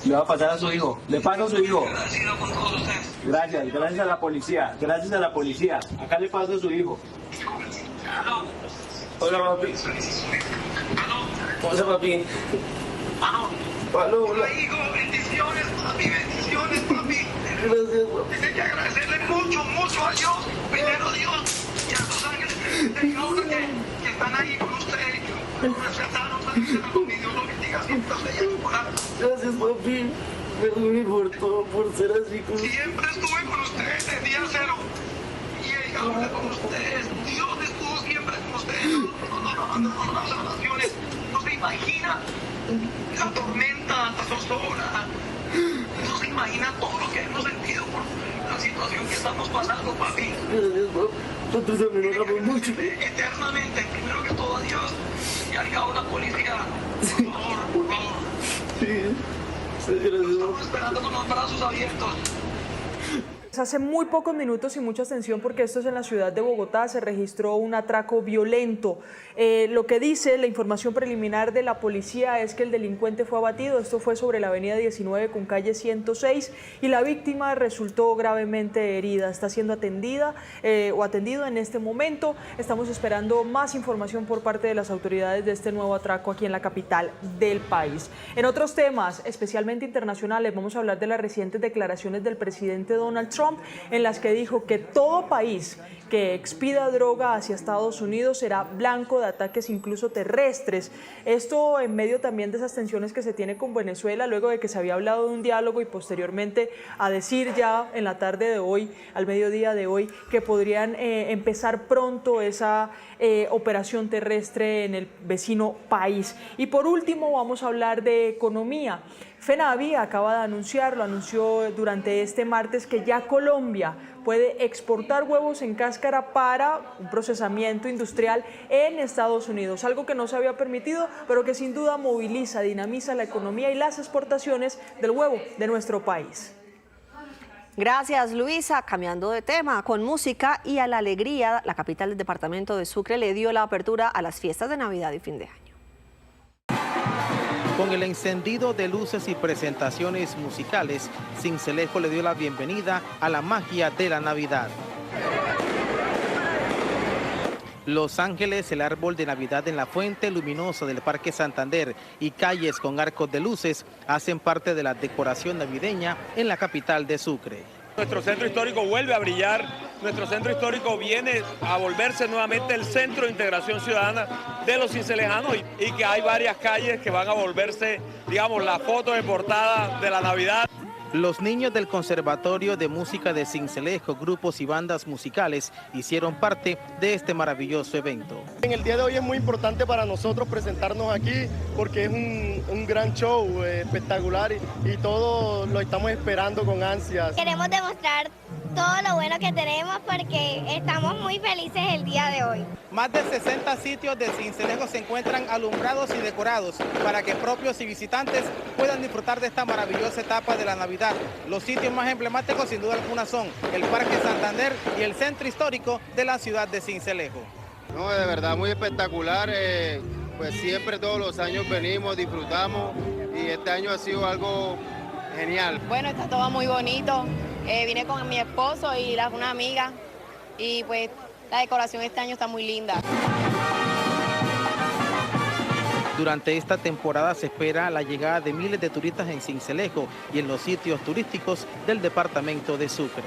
Le va a pasar a su hijo, le paso a su hijo. Gracias, gracias a la policía, gracias a la policía. Acá le paso a su hijo. Hola, papi. ¿Cómo está, papi? Hola, hijo, bendiciones, papi, bendiciones, papi. Gracias, papi. Tiene que agradecerle mucho, mucho a Dios, primero a Dios y a sus ángeles que están ahí con ustedes, que nos rescataron, con mi Dios lo bendiga siempre. Gracias, papi. Perdón por todo, por ser así con ustedes. Siempre estuve con ustedes desde día cero. Y ahora con ustedes. Dios estuvo siempre con ustedes. Las oraciones. No se imagina la tormenta, la zozobra. No se imagina todo lo que hemos sentido por la situación que estamos pasando, papi. Gracias, papi. Nosotros también oramos mucho. Eternamente, primero que todo a Dios. Y al la policía. Por favor, por favor. Sí, gracias. Estamos esperando con los brazos abiertos. Hace muy pocos minutos y mucha atención porque esto es en la ciudad de Bogotá, se registró un atraco violento. Lo que dice la información preliminar de la policía es que el delincuente fue abatido, esto fue sobre la avenida 19 con calle 106 y la víctima resultó gravemente herida, está siendo atendida o atendido en este momento. Estamos esperando más información por parte de las autoridades de este nuevo atraco aquí en la capital del país. En otros temas, especialmente internacionales, vamos a hablar de las recientes declaraciones del presidente Donald Trump, en las que dijo que todo país que expida droga hacia Estados Unidos será blanco de ataques incluso terrestres. Esto en medio también de esas tensiones que se tiene con Venezuela, luego de que se había hablado de un diálogo y posteriormente a decir ya en la tarde de hoy, al mediodía de hoy, que podrían empezar pronto esa operación terrestre en el vecino país. Y por último vamos a hablar de economía. FENAVI acaba de anunciar, anunció durante este martes que ya Colombia puede exportar huevos en cáscara para un procesamiento industrial en Estados Unidos, algo que no se había permitido, pero que sin duda moviliza, dinamiza la economía y las exportaciones del huevo de nuestro país. Gracias, Luisa. Cambiando de tema, con música y a la alegría, la capital del departamento de Sucre le dio la apertura a las fiestas de Navidad y fin de año. Con el encendido de luces y presentaciones musicales, Sincelejo le dio la bienvenida a la magia de la Navidad. Los Ángeles, el árbol de Navidad en la fuente luminosa del Parque Santander y calles con arcos de luces hacen parte de la decoración navideña en la capital de Sucre. Nuestro centro histórico vuelve a brillar, nuestro centro histórico viene a volverse nuevamente el centro de integración ciudadana de los cincelejanos y que hay varias calles que van a volverse, digamos, la foto de portada de la Navidad. Los niños del Conservatorio de Música de Sincelejo, grupos y bandas musicales hicieron parte de este maravilloso evento. En el día de hoy es muy importante para nosotros presentarnos aquí porque es un gran show espectacular y todos lo estamos esperando con ansias. Queremos demostrar todo lo bueno que tenemos porque estamos muy felices el día de hoy. Más de 60 sitios de Sincelejo se encuentran alumbrados y decorados para que propios y visitantes puedan disfrutar de esta maravillosa etapa de la Navidad. Los sitios más emblemáticos sin duda alguna son el Parque Santander y el centro histórico de la ciudad de Sincelejo. No, de verdad muy espectacular, pues siempre todos los años venimos, disfrutamos y este año ha sido algo genial. Bueno, está todo muy bonito, vine con mi esposo y una amiga y pues la decoración este año está muy linda. Durante esta temporada se espera la llegada de miles de turistas en Sincelejo y en los sitios turísticos del departamento de Sucre.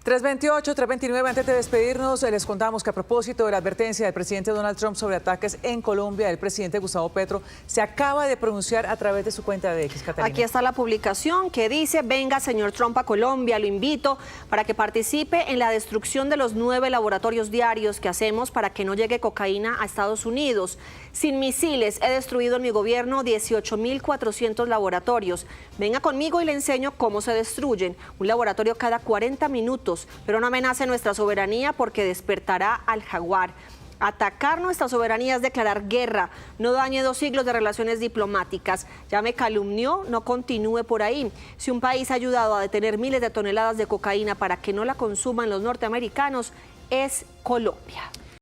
328, 329, antes de despedirnos, les contamos que a propósito de la advertencia del presidente Donald Trump sobre ataques en Colombia, el presidente Gustavo Petro se acaba de pronunciar a través de su cuenta de X, Catalina. Aquí está la publicación que dice: venga, señor Trump, a Colombia, lo invito para que participe en la destrucción de los 9 laboratorios diarios que hacemos para que no llegue cocaína a Estados Unidos. Sin misiles he destruido en mi gobierno 18.400 laboratorios. Venga conmigo y le enseño cómo se destruyen. Un laboratorio cada 40 minutos, pero no amenace nuestra soberanía porque despertará al jaguar. Atacar nuestra soberanía es declarar guerra. No dañe 2 siglos de relaciones diplomáticas. Ya me calumnió, no continúe por ahí. Si un país ha ayudado a detener miles de toneladas de cocaína para que no la consuman los norteamericanos, es Colombia.